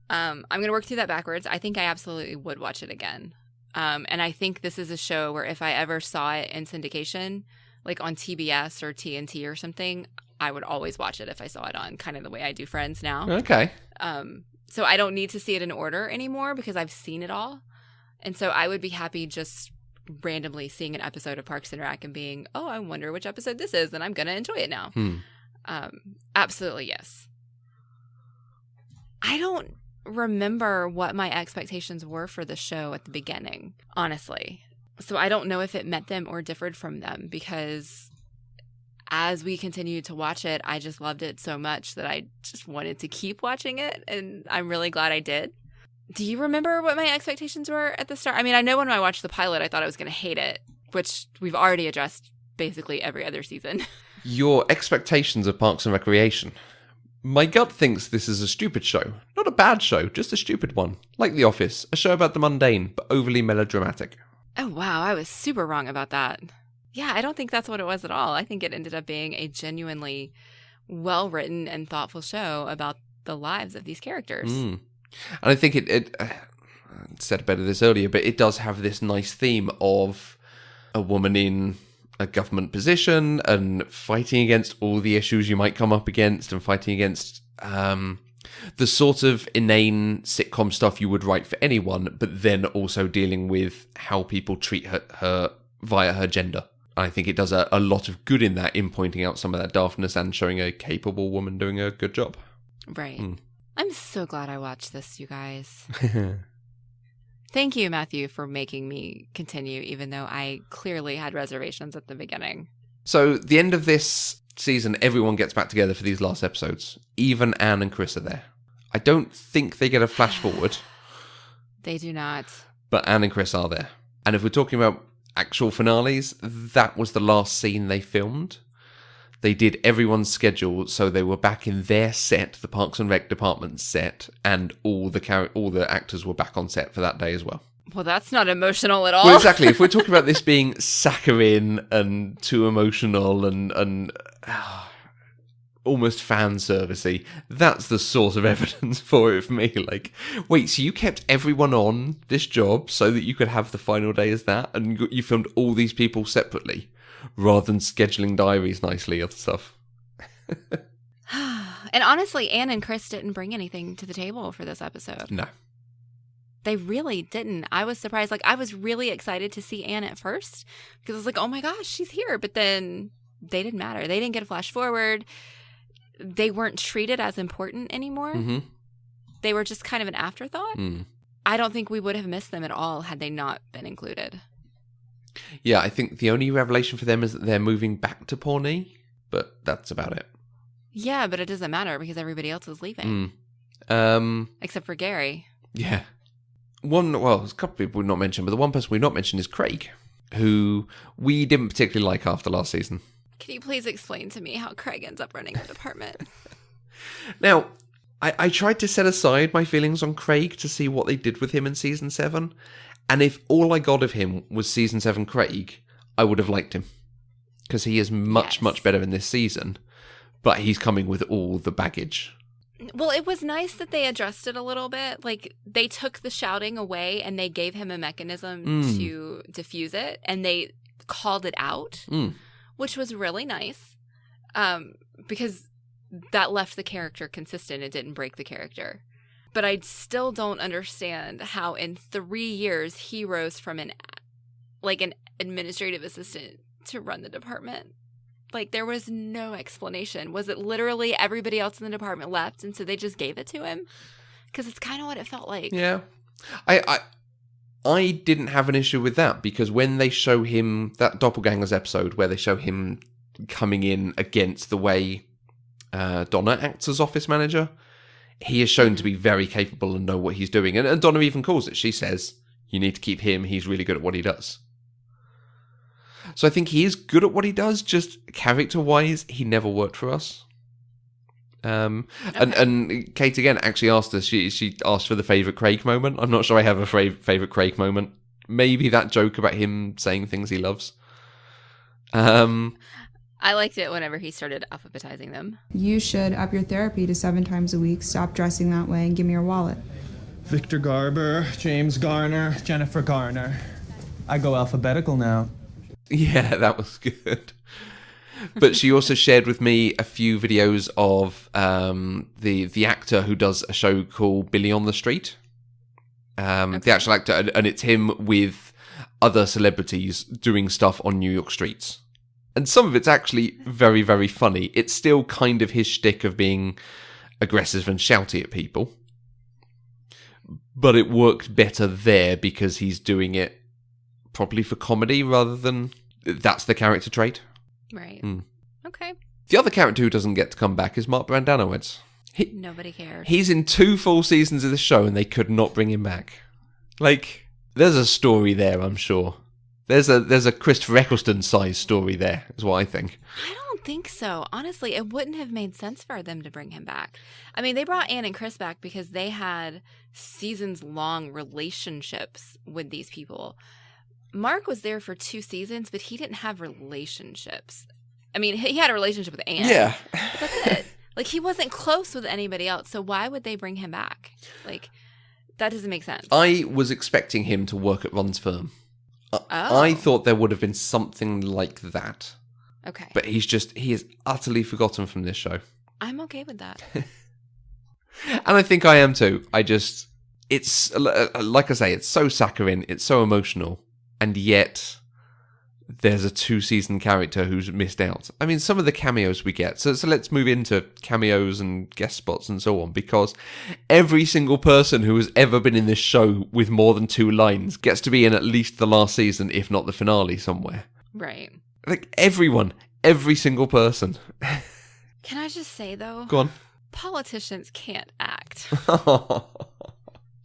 I'm going to work through that backwards. I think I absolutely would watch it again. And I think this is a show where if I ever saw it in syndication, like on TBS or TNT or something, I would always watch it if I saw it on, kind of the way I do Friends now. Okay. So I don't need to see it in order anymore because I've seen it all. And so I would be happy just randomly seeing an episode of Parks and Rec and being, oh, I wonder which episode this is, and I'm going to enjoy it now. Absolutely, yes. I don't remember what my expectations were for the show at the beginning, honestly. So I don't know if it met them or differed from them, because as we continued to watch it, I just loved it so much that I just wanted to keep watching it, and I'm really glad I did. Do you remember what my expectations were at the start? I mean, I know when I watched the pilot, I thought I was going to hate it, which we've already addressed basically every other season. Your expectations of Parks and Recreation, My gut thinks this is a stupid show. Not a bad show, just a stupid one. Like The Office, a show about the mundane, but overly melodramatic. Oh, wow. I was super wrong about that. Yeah, I don't think that's what it was at all. I think it ended up being a genuinely well-written and thoughtful show about the lives of these characters. And I think it I said better this earlier, but it does have this nice theme of a woman in a government position and fighting against all the issues you might come up against and fighting against the sort of inane sitcom stuff you would write for anyone, but then also dealing with how people treat her via her gender. I think it does a lot of good in that, in pointing out some of that daftness and showing a capable woman doing a good job. Right. I'm so glad I watched this, you guys. Thank you, Matthew, for making me continue, even though I clearly had reservations at the beginning. So, the end of this season, everyone gets back together for these last episodes. Even Anne and Chris are there. I don't think they get a flash forward. They do not. But Anne and Chris are there. And if we're talking about actual finales, that was the last scene they filmed. They did everyone's schedule, so they were back in their set, the Parks and Rec department set, and all the actors were back on set for that day as well. Well, that's not emotional at all. Well, exactly. If we're talking about this being saccharine and too emotional and almost fan servicey, that's the sort of evidence for it for me. Like, wait, so you kept everyone on this job so that you could have the final day as that, and you filmed all these people separately, rather than scheduling diaries nicely or stuff. And honestly, Anne and Chris didn't bring anything to the table for this episode. No. They really didn't. I was surprised. Like, I was really excited to see Anne at first because I was like, oh my gosh, she's here. But then they didn't matter. They didn't get a flash forward. They weren't treated as important anymore. Mm-hmm. They were just kind of an afterthought. I don't think we would have missed them at all had they not been included. Yeah, I think the only revelation for them is that they're moving back to Pawnee, but that's about it. Yeah, but it doesn't matter because everybody else is leaving. Except for Gary. Yeah. There's a couple of people we've not mentioned, but the one person we've not mentioned is Craig, who we didn't particularly like after last season. Can you please explain to me how Craig ends up running the department? Now, I tried to set aside my feelings on Craig to see what they did with him in Season 7, and if all I got of him was Season 7 Craig, I would have liked him. Because he is much better in this season, but he's coming with all the baggage. Well, it was nice that they addressed it a little bit. Like, they took the shouting away and they gave him a mechanism to diffuse it, and they called it out, which was really nice, because that left the character consistent. It didn't break the character. But I still don't understand how in 3 years he rose from an administrative assistant to run the department. Like, there was no explanation. Was it literally everybody else in the department left, and so they just gave it to him? Because it's kind of what it felt like. Yeah. I didn't have an issue with that, because when they show him, that Doppelgangers episode, where they show him coming in against the way Donna acts as office manager, he is shown to be very capable and know what he's doing. And Donna even calls it. She says, you need to keep him. He's really good at what he does. So I think he is good at what he does, just character-wise, he never worked for us. And Kate, again, actually asked us, she asked for the favourite Craig moment. I'm not sure I have a favourite Craig moment. Maybe that joke about him saying things he loves. I liked it whenever he started alphabetizing them. You should up your therapy to 7 times a week, stop dressing that way, and give me your wallet. Victor Garber, James Garner, Jennifer Garner. I go alphabetical now. Yeah, that was good. But she also shared with me a few videos of the actor who does a show called Billy on the Street. The actual actor, and it's him with other celebrities doing stuff on New York streets. And some of it's actually very, very funny. It's still kind of his shtick of being aggressive and shouty at people. But it worked better there because he's doing it probably for comedy rather than that's the character trait. Right. Okay. The other character who doesn't get to come back is Mark Brandanowitz. Nobody cares. He's in 2 full seasons of the show and they could not bring him back. Like, there's a story there, I'm sure. There's a Christopher Eccleston-sized story there, is what I think. I don't don't think so. Honestly, it wouldn't have made sense for them to bring him back. I mean, they brought Anne and Chris back because they had seasons-long relationships with these people. Mark was there for 2 seasons, but he didn't have relationships. I mean, he had a relationship with Anne. Yeah. But that's it. Like, he wasn't close with anybody else, so why would they bring him back? Like, that doesn't make sense. I was expecting him to work at Ron's firm. I thought there would have been something like that. Okay. But he is utterly forgotten from this show. I'm okay with that. And I think I am too. It's, like I say, it's so saccharine, it's so emotional, and yet there's a 2-season character who's missed out. I mean, some of the cameos we get. So let's move into cameos and guest spots and so on, because every single person who has ever been in this show with more than 2 lines gets to be in at least the last season, if not the finale somewhere. Right. Like, everyone. Every single person. Can I just say, though? Go on. Politicians can't act.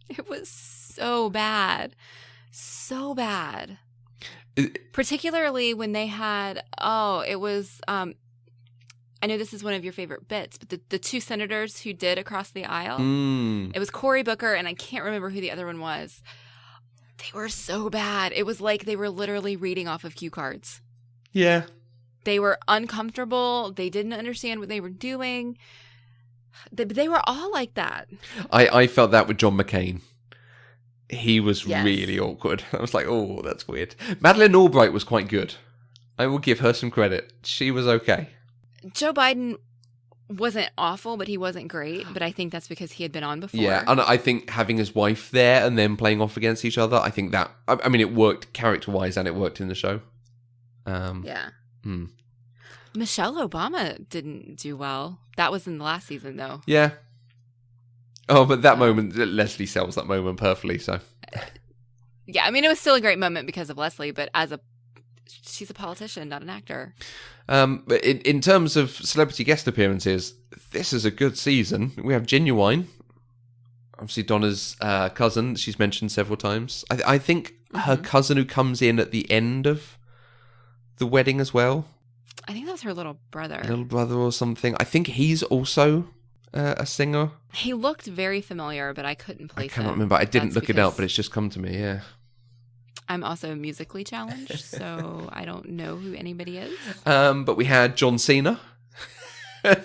It was so bad. So bad. Particularly when they had, it was, I know this is one of your favorite bits, but the 2 senators who did Across the Aisle, It was Cory Booker, and I can't remember who the other one was. They were so bad. It was like they were literally reading off of cue cards. Yeah. They were uncomfortable. They didn't understand what they were doing. They were all like that. I felt that with John McCain. He was really awkward. I was like, oh, that's weird. Madeleine Albright was quite good. I will give her some credit. She was okay. Joe Biden wasn't awful, but he wasn't great. But I think that's because he had been on before. Yeah, and I think having his wife there and then playing off against each other, I think that... I mean, it worked character-wise and it worked in the show. Yeah. Michelle Obama didn't do well. That was in the last season, though. Yeah. Oh, but that moment, Leslie sells that moment perfectly, so... Yeah, I mean, it was still a great moment because of Leslie, but she's a politician, not an actor. But in terms of celebrity guest appearances, this is a good season. We have Genuine, obviously Donna's cousin, she's mentioned several times. I think her cousin who comes in at the end of the wedding as well. I think that's her little brother. Little brother or something. I think he's also a singer. He looked very familiar, but I couldn't place him. I cannot remember. I didn't look it up, but it's just come to me, yeah. I'm also musically challenged, so I don't know who anybody is. But we had John Cena.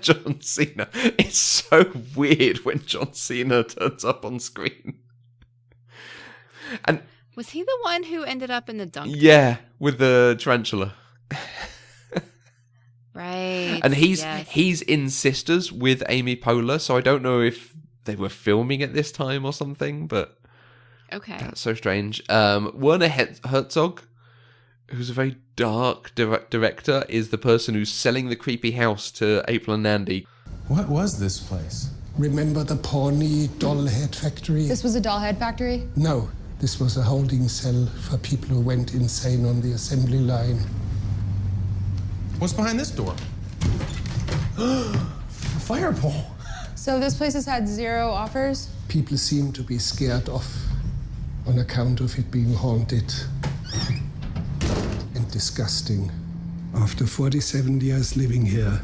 John Cena. It's so weird when John Cena turns up on screen. And was he the one who ended up in the dunk? Yeah, with the tarantula. Right. And he's in Sisters with Amy Poehler, so I don't know if they were filming at this time or something, but okay, that's so strange. Werner Herzog, who's a very dark director, is the person who's selling the creepy house to April and Andy. What was this place? Remember the Pawnee doll head factory? This was a doll head factory? No, this was a holding cell for people who went insane on the assembly line. What's behind this door? A fire pole. So this place has had 0 offers? People seem to be scared off on account of it being haunted and disgusting. After 47 years living here,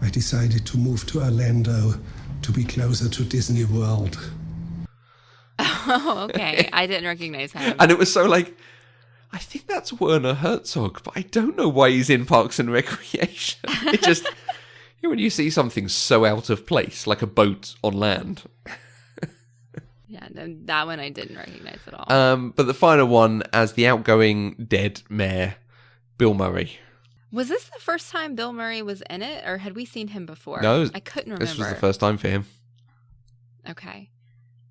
I decided to move to Orlando to be closer to Disney World. Oh, okay. I didn't recognize him. And it was so like, I think that's Werner Herzog, but I don't know why he's in Parks and Recreation. It just, when you see something so out of place, like a boat on land. Yeah, that one I didn't recognize at all. But the final one as the outgoing dead mayor, Bill Murray. Was this the first time Bill Murray was in it, or had we seen him before? No, I couldn't remember. This was the first time for him. Okay.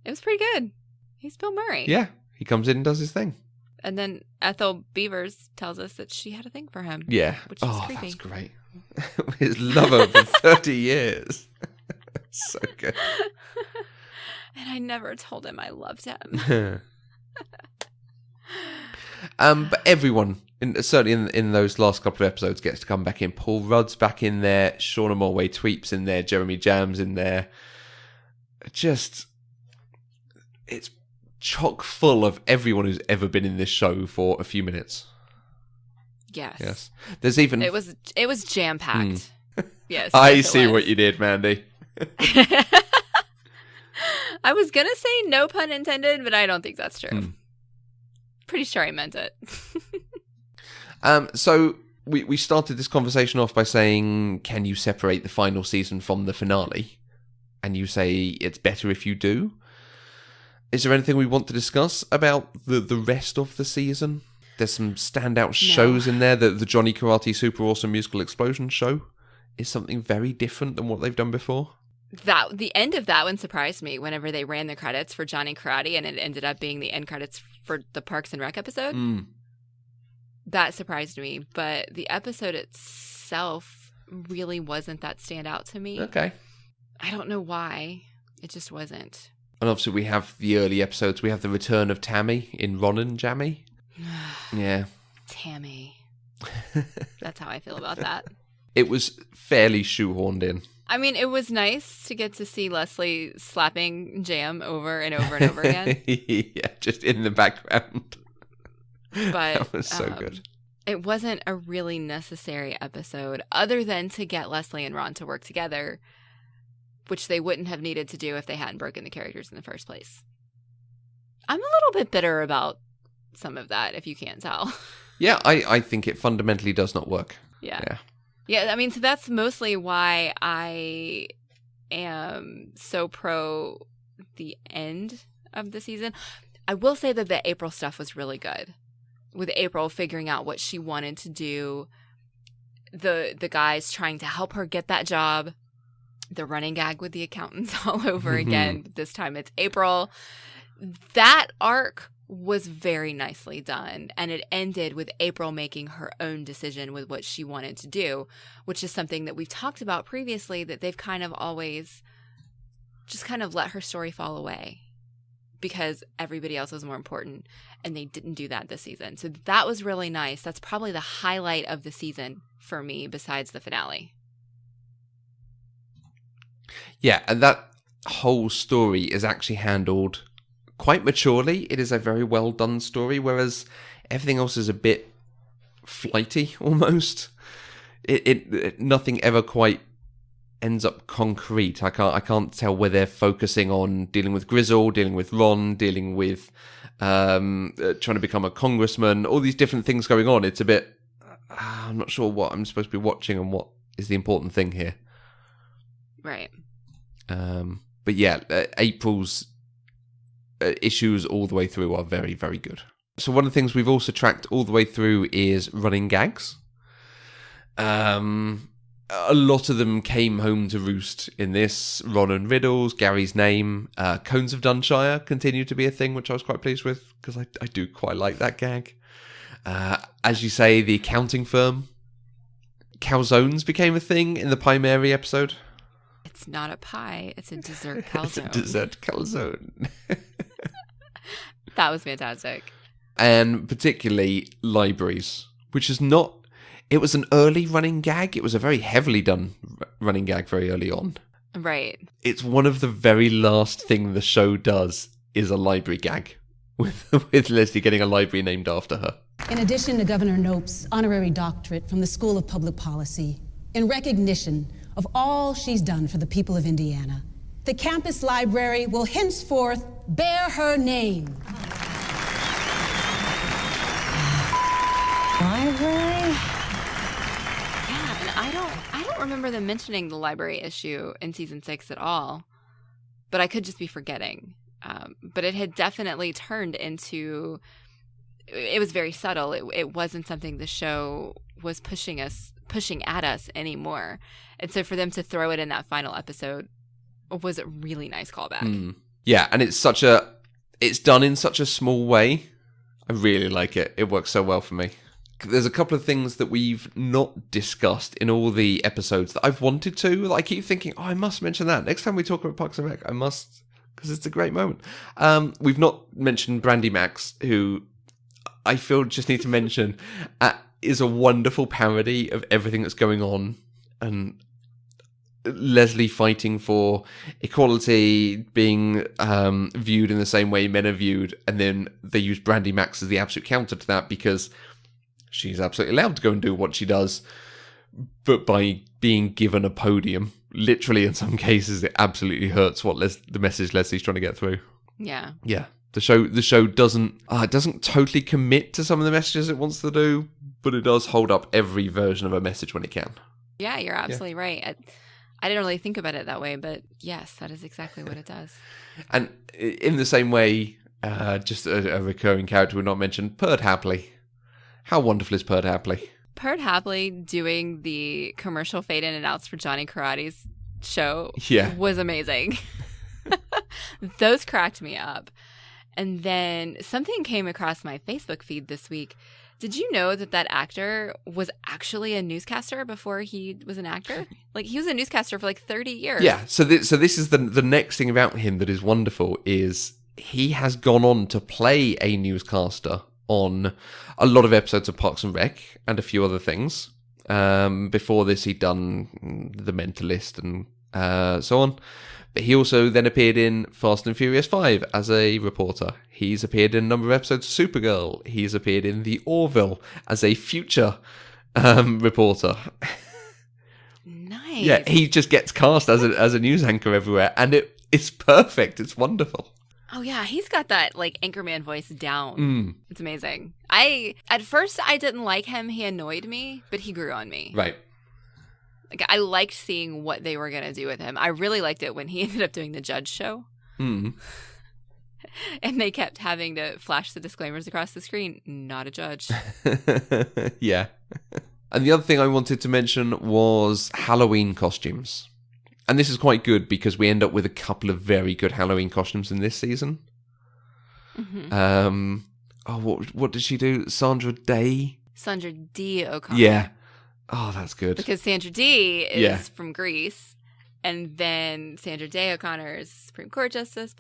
It was pretty good. He's Bill Murray. Yeah, he comes in and does his thing. And then Ethel Beavers tells us that she had a thing for him. Yeah. Which is creepy. That's great. His lover for 30 years. So good. And I never told him I loved him. But everyone, certainly in those last couple of episodes, gets to come back in. Paul Rudd's back in there. Shauna Mulway-Tweep's in there. Jeremy Jam's in there. It's chock full of everyone who's ever been in this show for a few minutes. Yes. There's even... It was jam-packed. Yes. I see what you did, Mandy. I was going to say no pun intended, but I don't think that's true. Pretty sure I meant it. So we started this conversation off by saying, can you separate the final season from the finale? And you say it's better if you do. Is there anything we want to discuss about the rest of the season? There's some standout shows in there. The Johnny Karate Super Awesome Musical Explosion show is something very different than what they've done before. The end of that one surprised me whenever they ran the credits for Johnny Karate and it ended up being the end credits for the Parks and Rec episode. That surprised me, but the episode itself really wasn't that standout to me. Okay. I don't know why. It just wasn't. And obviously we have the early episodes. We have the return of Tammy in Ron and Jammy. Yeah. Tammy. That's how I feel about that. It was fairly shoehorned in. I mean, it was nice to get to see Leslie slapping Jam over and over and over again. Yeah, just in the background. But that was so good. It wasn't a really necessary episode other than to get Leslie and Ron to work together, which they wouldn't have needed to do if they hadn't broken the characters in the first place. I'm a little bit bitter about some of that, if you can't tell. Yeah, I think it fundamentally does not work. Yeah, I mean, so that's mostly why I am so pro the end of the season. I will say that the April stuff was really good. With April figuring out what she wanted to do, the guys trying to help her get that job, the running gag with the accountants all over again. This time it's April. That arc was very nicely done, and it ended with April making her own decision with what she wanted to do, which is something that we've talked about previously, that they've kind of always just kind of let her story fall away because everybody else was more important, and they didn't do that this season. So that was really nice. That's probably the highlight of the season for me besides the finale. Yeah, and that whole story is actually handled quite maturely. It is a very well done story, whereas everything else is a bit flighty almost. It nothing ever quite ends up concrete. I can't tell where they're focusing on dealing with Grizzle, dealing with Ron, dealing with trying to become a congressman, all these different things going on. It's a bit I'm not sure what I'm supposed to be watching and what is the important thing here. Right. But yeah, April's issues all the way through are very, very good. So one of the things we've also tracked all the way through is running gags. A lot of them came home to roost in this. Ron and Riddles, Gary's name, Cones of Dunshire continued to be a thing, which I was quite pleased with because I do quite like that gag. As you say, the accounting firm. Calzones became a thing in the Pie Mary episode. It's not a pie, it's a dessert calzone. It's a dessert calzone. That was fantastic. And particularly libraries, which is not... It was an early running gag. It was a very heavily done running gag very early on. Right. It's one of the very last thing the show does is a library gag, with Leslie getting a library named after her. In addition to Governor Knope's honorary doctorate from the School of Public Policy, in recognition of all she's done for the people of Indiana, the campus library will henceforth bear her name. Library? Yeah, and I don't remember them mentioning the library issue in season 6 at all, but I could just be forgetting. But it had definitely turned into... It was very subtle. It wasn't something the show was pushing at us anymore. And so for them to throw it in that final episode was a really nice callback. Yeah, and it's done in such a small way. I really like it. It works so well for me. There's a couple of things that we've not discussed in all the episodes that I've wanted to. I keep thinking, I must mention that. Next time we talk about Parks and Rec, I must, because it's a great moment. We've not mentioned Brandy Max, who I feel just need to mention is a wonderful parody of everything that's going on. And Leslie fighting for equality, being viewed in the same way men are viewed. And then they use Brandy Max as the absolute counter to that because she's absolutely allowed to go and do what she does. But by being given a podium, literally in some cases, it absolutely hurts what the message Leslie's trying to get through. Yeah. Yeah. The show doesn't totally commit to some of the messages it wants to do, but it does hold up every version of a message when it can. Yeah, you're absolutely right. I didn't really think about it that way, but yes, that is exactly what it does. And in the same way, just a recurring character we've not mentioned, Perd Hapley. How wonderful is Perd Hapley? Perd Hapley doing the commercial fade in and outs for Johnny Karate's show was amazing. Those cracked me up. And then something came across my Facebook feed this week. Did you know that actor was actually a newscaster before he was an actor? Like, he was a newscaster for like 30 years. Yeah, so this is the next thing about him that is wonderful is he has gone on to play a newscaster on a lot of episodes of Parks and Rec and a few other things. Before this, he'd done The Mentalist and so on. But he also then appeared in Fast and Furious 5 as a reporter. He's appeared in a number of episodes of Supergirl. He's appeared in The Orville as a future reporter. Nice. Yeah, he just gets cast as a news anchor everywhere, and it's perfect. It's wonderful. Oh yeah, he's got that like Anchorman voice down. It's amazing. At first I didn't like him. He annoyed me, but he grew on me. Right. Like, I liked seeing what they were going to do with him. I really liked it when he ended up doing the judge show. And they kept having to flash the disclaimers across the screen. Not a judge. Yeah. And the other thing I wanted to mention was Halloween costumes. And this is quite good because we end up with a couple of very good Halloween costumes in this season. What did she do? Sandra Day? Sandra D. O'Connor. Yeah. Oh, that's good. Because Sandra D is from Greece, and then Sandra Day O'Connor is Supreme Court Justice.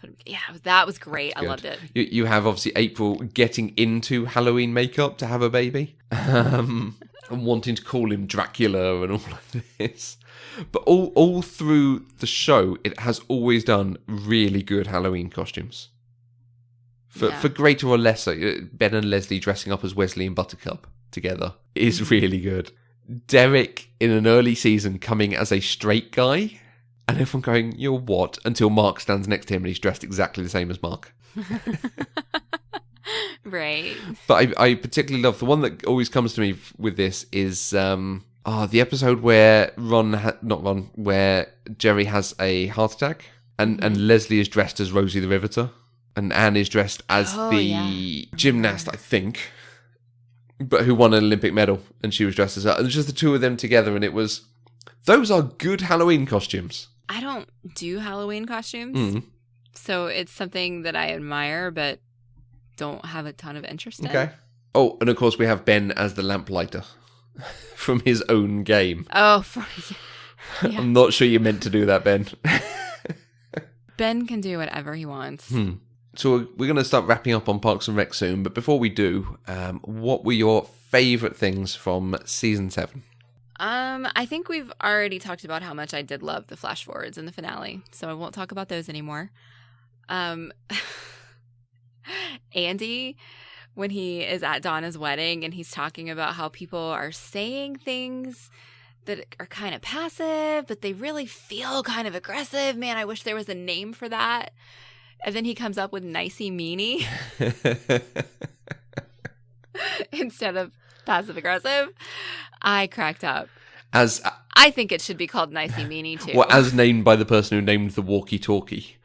That was great. I loved it. You have, obviously, April getting into Halloween makeup to have a baby, and wanting to call him Dracula and all of this. But all through the show, it has always done really good Halloween costumes. For greater or lesser, Ben and Leslie dressing up as Wesley and Buttercup together is really good. Derek in an early season coming as a straight guy, and everyone going, "You're what?" Until Mark stands next to him and he's dressed exactly the same as Mark. Right. But I particularly love the one that always comes to me with this is the episode where where Jerry has a heart attack and Leslie is dressed as Rosie the Riveter and Anne is dressed as gymnast, I think. But who won an Olympic medal, and she was dressed as that. And just the two of them together, and those are good Halloween costumes. I don't do Halloween costumes, so it's something that I admire, but don't have a ton of interest in. Okay. Oh, and of course we have Ben as the lamplighter from his own game. Oh, yeah. I'm not sure you meant to do that, Ben. Ben can do whatever he wants. So we're going to start wrapping up on Parks and Rec soon, but before we do, what were your favourite things from Season 7? I think we've already talked about how much I did love the flash forwards in the finale, so I won't talk about those anymore. Andy, when he is at Donna's wedding and he's talking about how people are saying things that are kind of passive, but they really feel kind of aggressive. Man, I wish there was a name for that. And then he comes up with nicey meanie instead of passive aggressive. I cracked up. I think it should be called nicey meanie too. Well, as named by the person who named the walkie-talkie.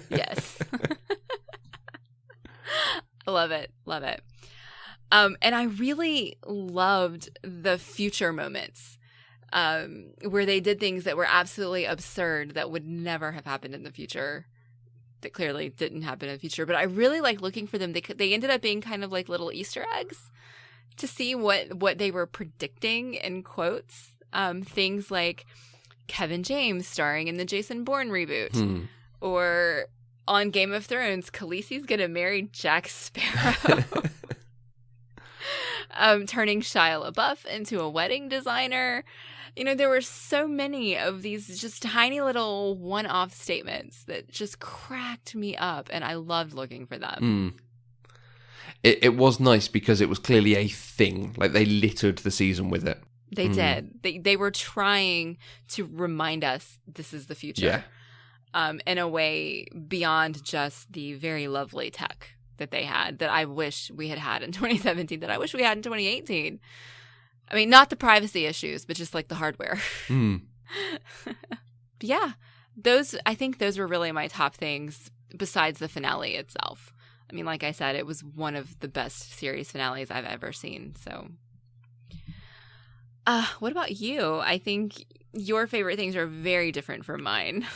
Yes. Love it. Love it. And I really loved the future moments where they did things that were absolutely absurd that would never have happened in the future. That clearly didn't happen in the future, but I really like looking for them. They ended up being kind of like little Easter eggs to see what they were predicting in quotes. Things like Kevin James starring in the Jason Bourne reboot, or on Game of Thrones, Khaleesi's gonna marry Jack Sparrow. Turning Shia LaBeouf into a wedding designer. You know, there were so many of these just tiny little one-off statements that just cracked me up, and I loved looking for them. it was nice because it was clearly a thing. Like, they littered the season with it. They did. They were trying to remind us this is the future. Yeah. In a way beyond just the very lovely tech that they had, that I wish we had in 2017, that I wish we had in 2018. I mean, not the privacy issues, but just like the hardware. Yeah, I think those were really my top things besides the finale itself. I mean, like I said, it was one of the best series finales I've ever seen. So, what about you? I think your favorite things are very different from mine.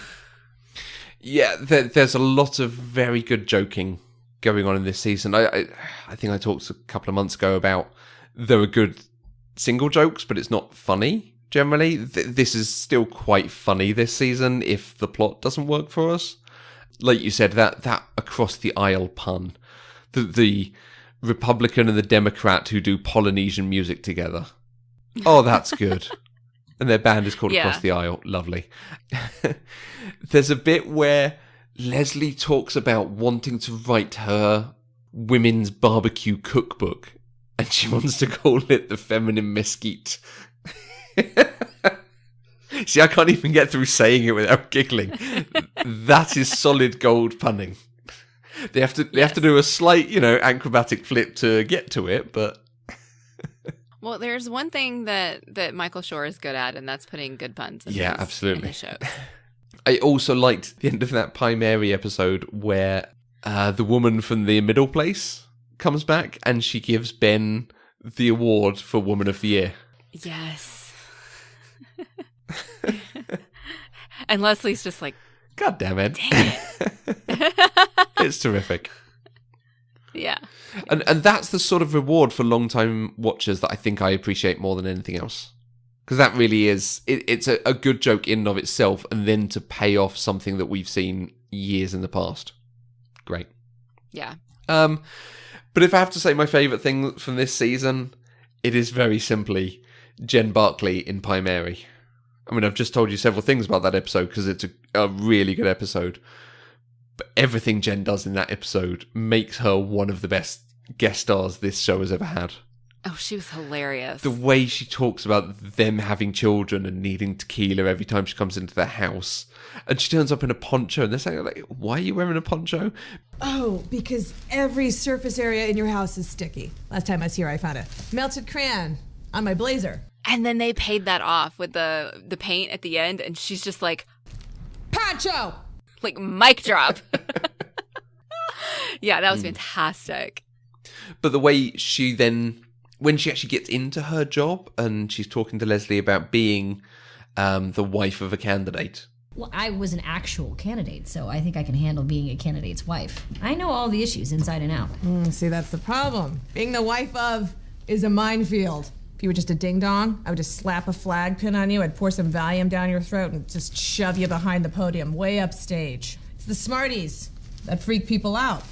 Yeah, there's a lot of very good joking going on in this season. I think I talked a couple of months ago about there are good single jokes, but it's not funny generally. This is still quite funny this season if the plot doesn't work for us. Like you said, that across the aisle pun, the Republican and the Democrat who do Polynesian music together. Oh, that's good. And their band is called Across the Aisle. Lovely. There's a bit where Leslie talks about wanting to write her women's barbecue cookbook, and she wants to call it the Feminine Mesquite. See, I can't even get through saying it without giggling. That is solid gold punning. They have to do a slight, acrobatic flip to get to it, but well, there's one thing that Michael Schur is good at, and that's putting good puns in absolutely. in his shows. I also liked the end of that Pie Mary episode where the woman from the middle place comes back and she gives Ben the award for Woman of the Year. Yes. And Leslie's just like, God damn it. Dang it. It's terrific. Yeah. And that's the sort of reward for long-time watchers that I think I appreciate more than anything else. Because that really is, it's a good joke in and of itself, and then to pay off something that we've seen years in the past. Great. Yeah. But if I have to say my favourite thing from this season, it is very simply Jen Barkley in Pie Mary. I mean, I've just told you several things about that episode because it's a really good episode. But everything Jen does in that episode makes her one of the best guest stars this show has ever had. Oh, she was hilarious. The way she talks about them having children and needing tequila every time she comes into their house. And she turns up in a poncho and they're saying, like, why are you wearing a poncho? Oh, because every surface area in your house is sticky. Last time I was here, I found a melted crayon on my blazer. And then they paid that off with the paint at the end, and she's just like, poncho! Like, mic drop. Yeah, that was fantastic. But the way she then, when she actually gets into her job and she's talking to Leslie about being the wife of a candidate. Well, I was an actual candidate, so I think I can handle being a candidate's wife. I know all the issues inside and out. See, that's the problem. Being the wife of is a minefield. If you were just a ding-dong, I would just slap a flag pin on you, I'd pour some Valium down your throat and just shove you behind the podium, way upstage. It's the smarties that freak people out.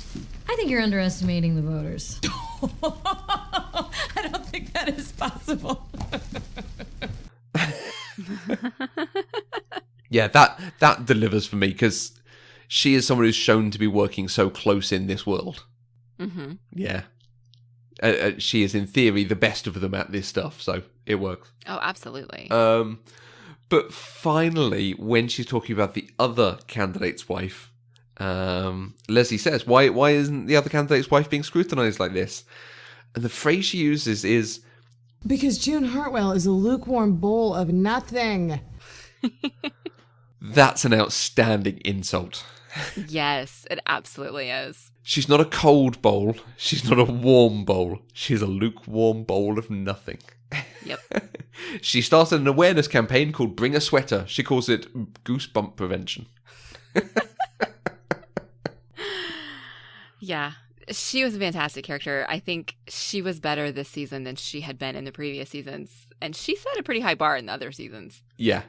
I think you're underestimating the voters. I don't think that is possible. Yeah, that delivers for me because she is someone who's shown to be working so close in this world. Mm-hmm. Yeah. She is, in theory, the best of them at this stuff, so it works. Oh, absolutely. But finally, when she's talking about the other candidate's wife, Leslie says, why isn't the other candidate's wife being scrutinized like this? And the phrase she uses is, because June Hartwell is a lukewarm bowl of nothing. That's an outstanding insult. Yes, it absolutely is. She's not a cold bowl. She's not a warm bowl. She's a lukewarm bowl of nothing. Yep. She started an awareness campaign called Bring a Sweater. She calls it goosebump prevention. Yeah. She was a fantastic character. I think she was better this season than she had been in the previous seasons. And she set a pretty high bar in the other seasons. Yeah.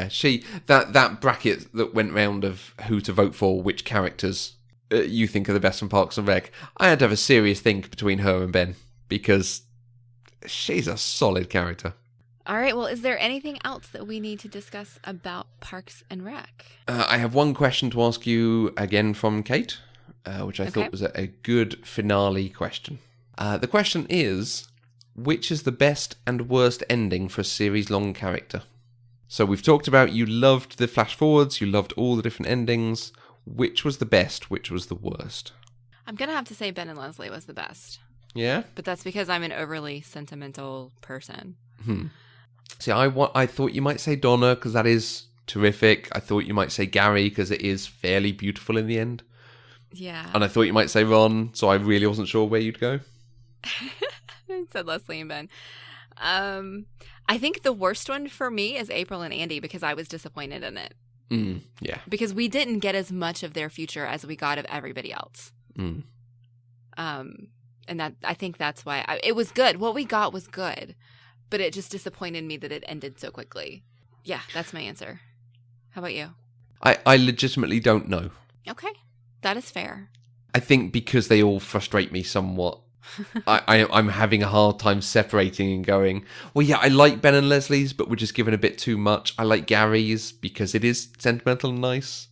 She that bracket that went round of who to vote for, which characters you think are the best from Parks and Rec. I had to have a serious think between her and Ben because she's a solid character. All right. Well, is there anything else that we need to discuss about Parks and Rec? I have one question to ask you again from Kate, which I thought was a good finale question. The question is, which is the best and worst ending for a series-long character? So we've talked about you loved the flash forwards, you loved all the different endings. Which was the best? Which was the worst? I'm going to have to say Ben and Leslie was the best. Yeah? But that's because I'm an overly sentimental person. See, I thought you might say Donna because that is terrific. I thought you might say Gary because it is fairly beautiful in the end. Yeah. And I thought you might say Ron, so I really wasn't sure where you'd go. I said Leslie and Ben. I think the worst one for me is April and Andy because I was disappointed in it. Yeah. Because we didn't get as much of their future as we got of everybody else. And that I think that's why it was good. What we got was good, but it just disappointed me that it ended so quickly. Yeah, that's my answer. How about you? I legitimately don't know. Okay, that is fair. I think because they all frustrate me somewhat. I'm having a hard time separating and going, well, yeah, I like Ben and Leslie's, but we're just giving a bit too much. I like Gary's because it is sentimental and nice,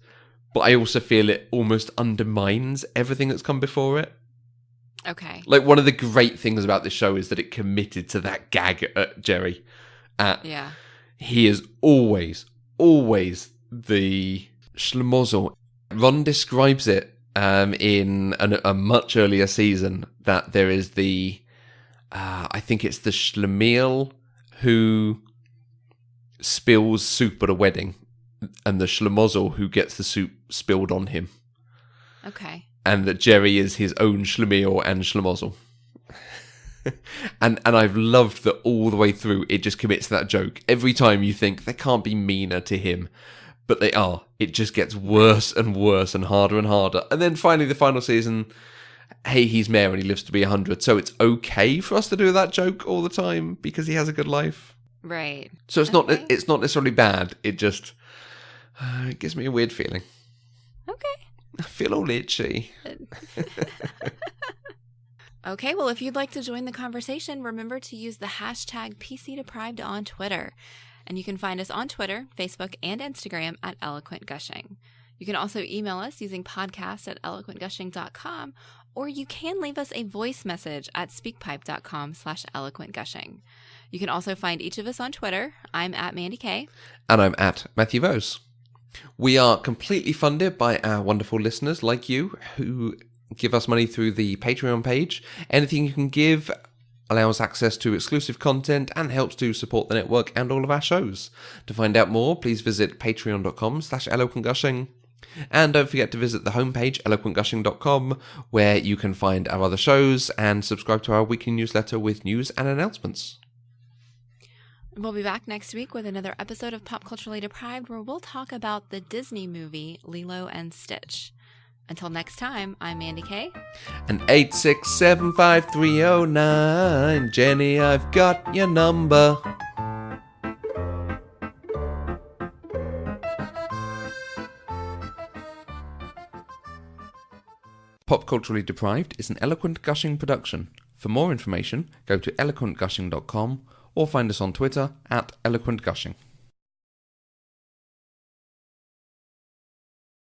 but I also feel it almost undermines everything that's come before it. Okay. Like, one of the great things about this show is that it committed to that gag at Jerry. Yeah. He is always the schmozzle. Ron describes it in a much earlier season that there is the I think it's the schlemiel who spills soup at a wedding and the schlemozzle who gets the soup spilled on him. Okay. And that Jerry is his own schlemiel and schlemozzle. and I've loved that all the way through it just commits to that joke. Every time you think they can't be meaner to him, but they are. It just gets worse and worse and harder and harder. And then finally, the final season, hey, he's mayor and he lives to be 100. So it's okay for us to do that joke all the time because he has a good life. Right. So it's not necessarily bad. It just it gives me a weird feeling. Okay. I feel all itchy. Okay, well, if you'd like to join the conversation, remember to use the hashtag PCDeprived on Twitter. And you can find us on Twitter, Facebook, and Instagram at Eloquent Gushing. You can also email us using podcast@eloquentgushing.com, or you can leave us a voice message at speakpipe.com/eloquentgushing. You can also find each of us on Twitter. I'm at Mandy Kay. And I'm at Matthew Vose. We are completely funded by our wonderful listeners like you who give us money through the Patreon page. Anything you can give allows access to exclusive content and helps to support the network and all of our shows. To find out more, please visit patreon.com/eloquentgushing. And don't forget to visit the homepage, eloquentgushing.com, where you can find our other shows and subscribe to our weekly newsletter with news and announcements. We'll be back next week with another episode of Pop Culturally Deprived, where we'll talk about the Disney movie Lilo and Stitch. Until next time, I'm Mandy Kay. And 8675309. Jenny, I've got your number. Pop Culturally Deprived is an Eloquent Gushing production. For more information, go to eloquentgushing.com or find us on Twitter at eloquentgushing.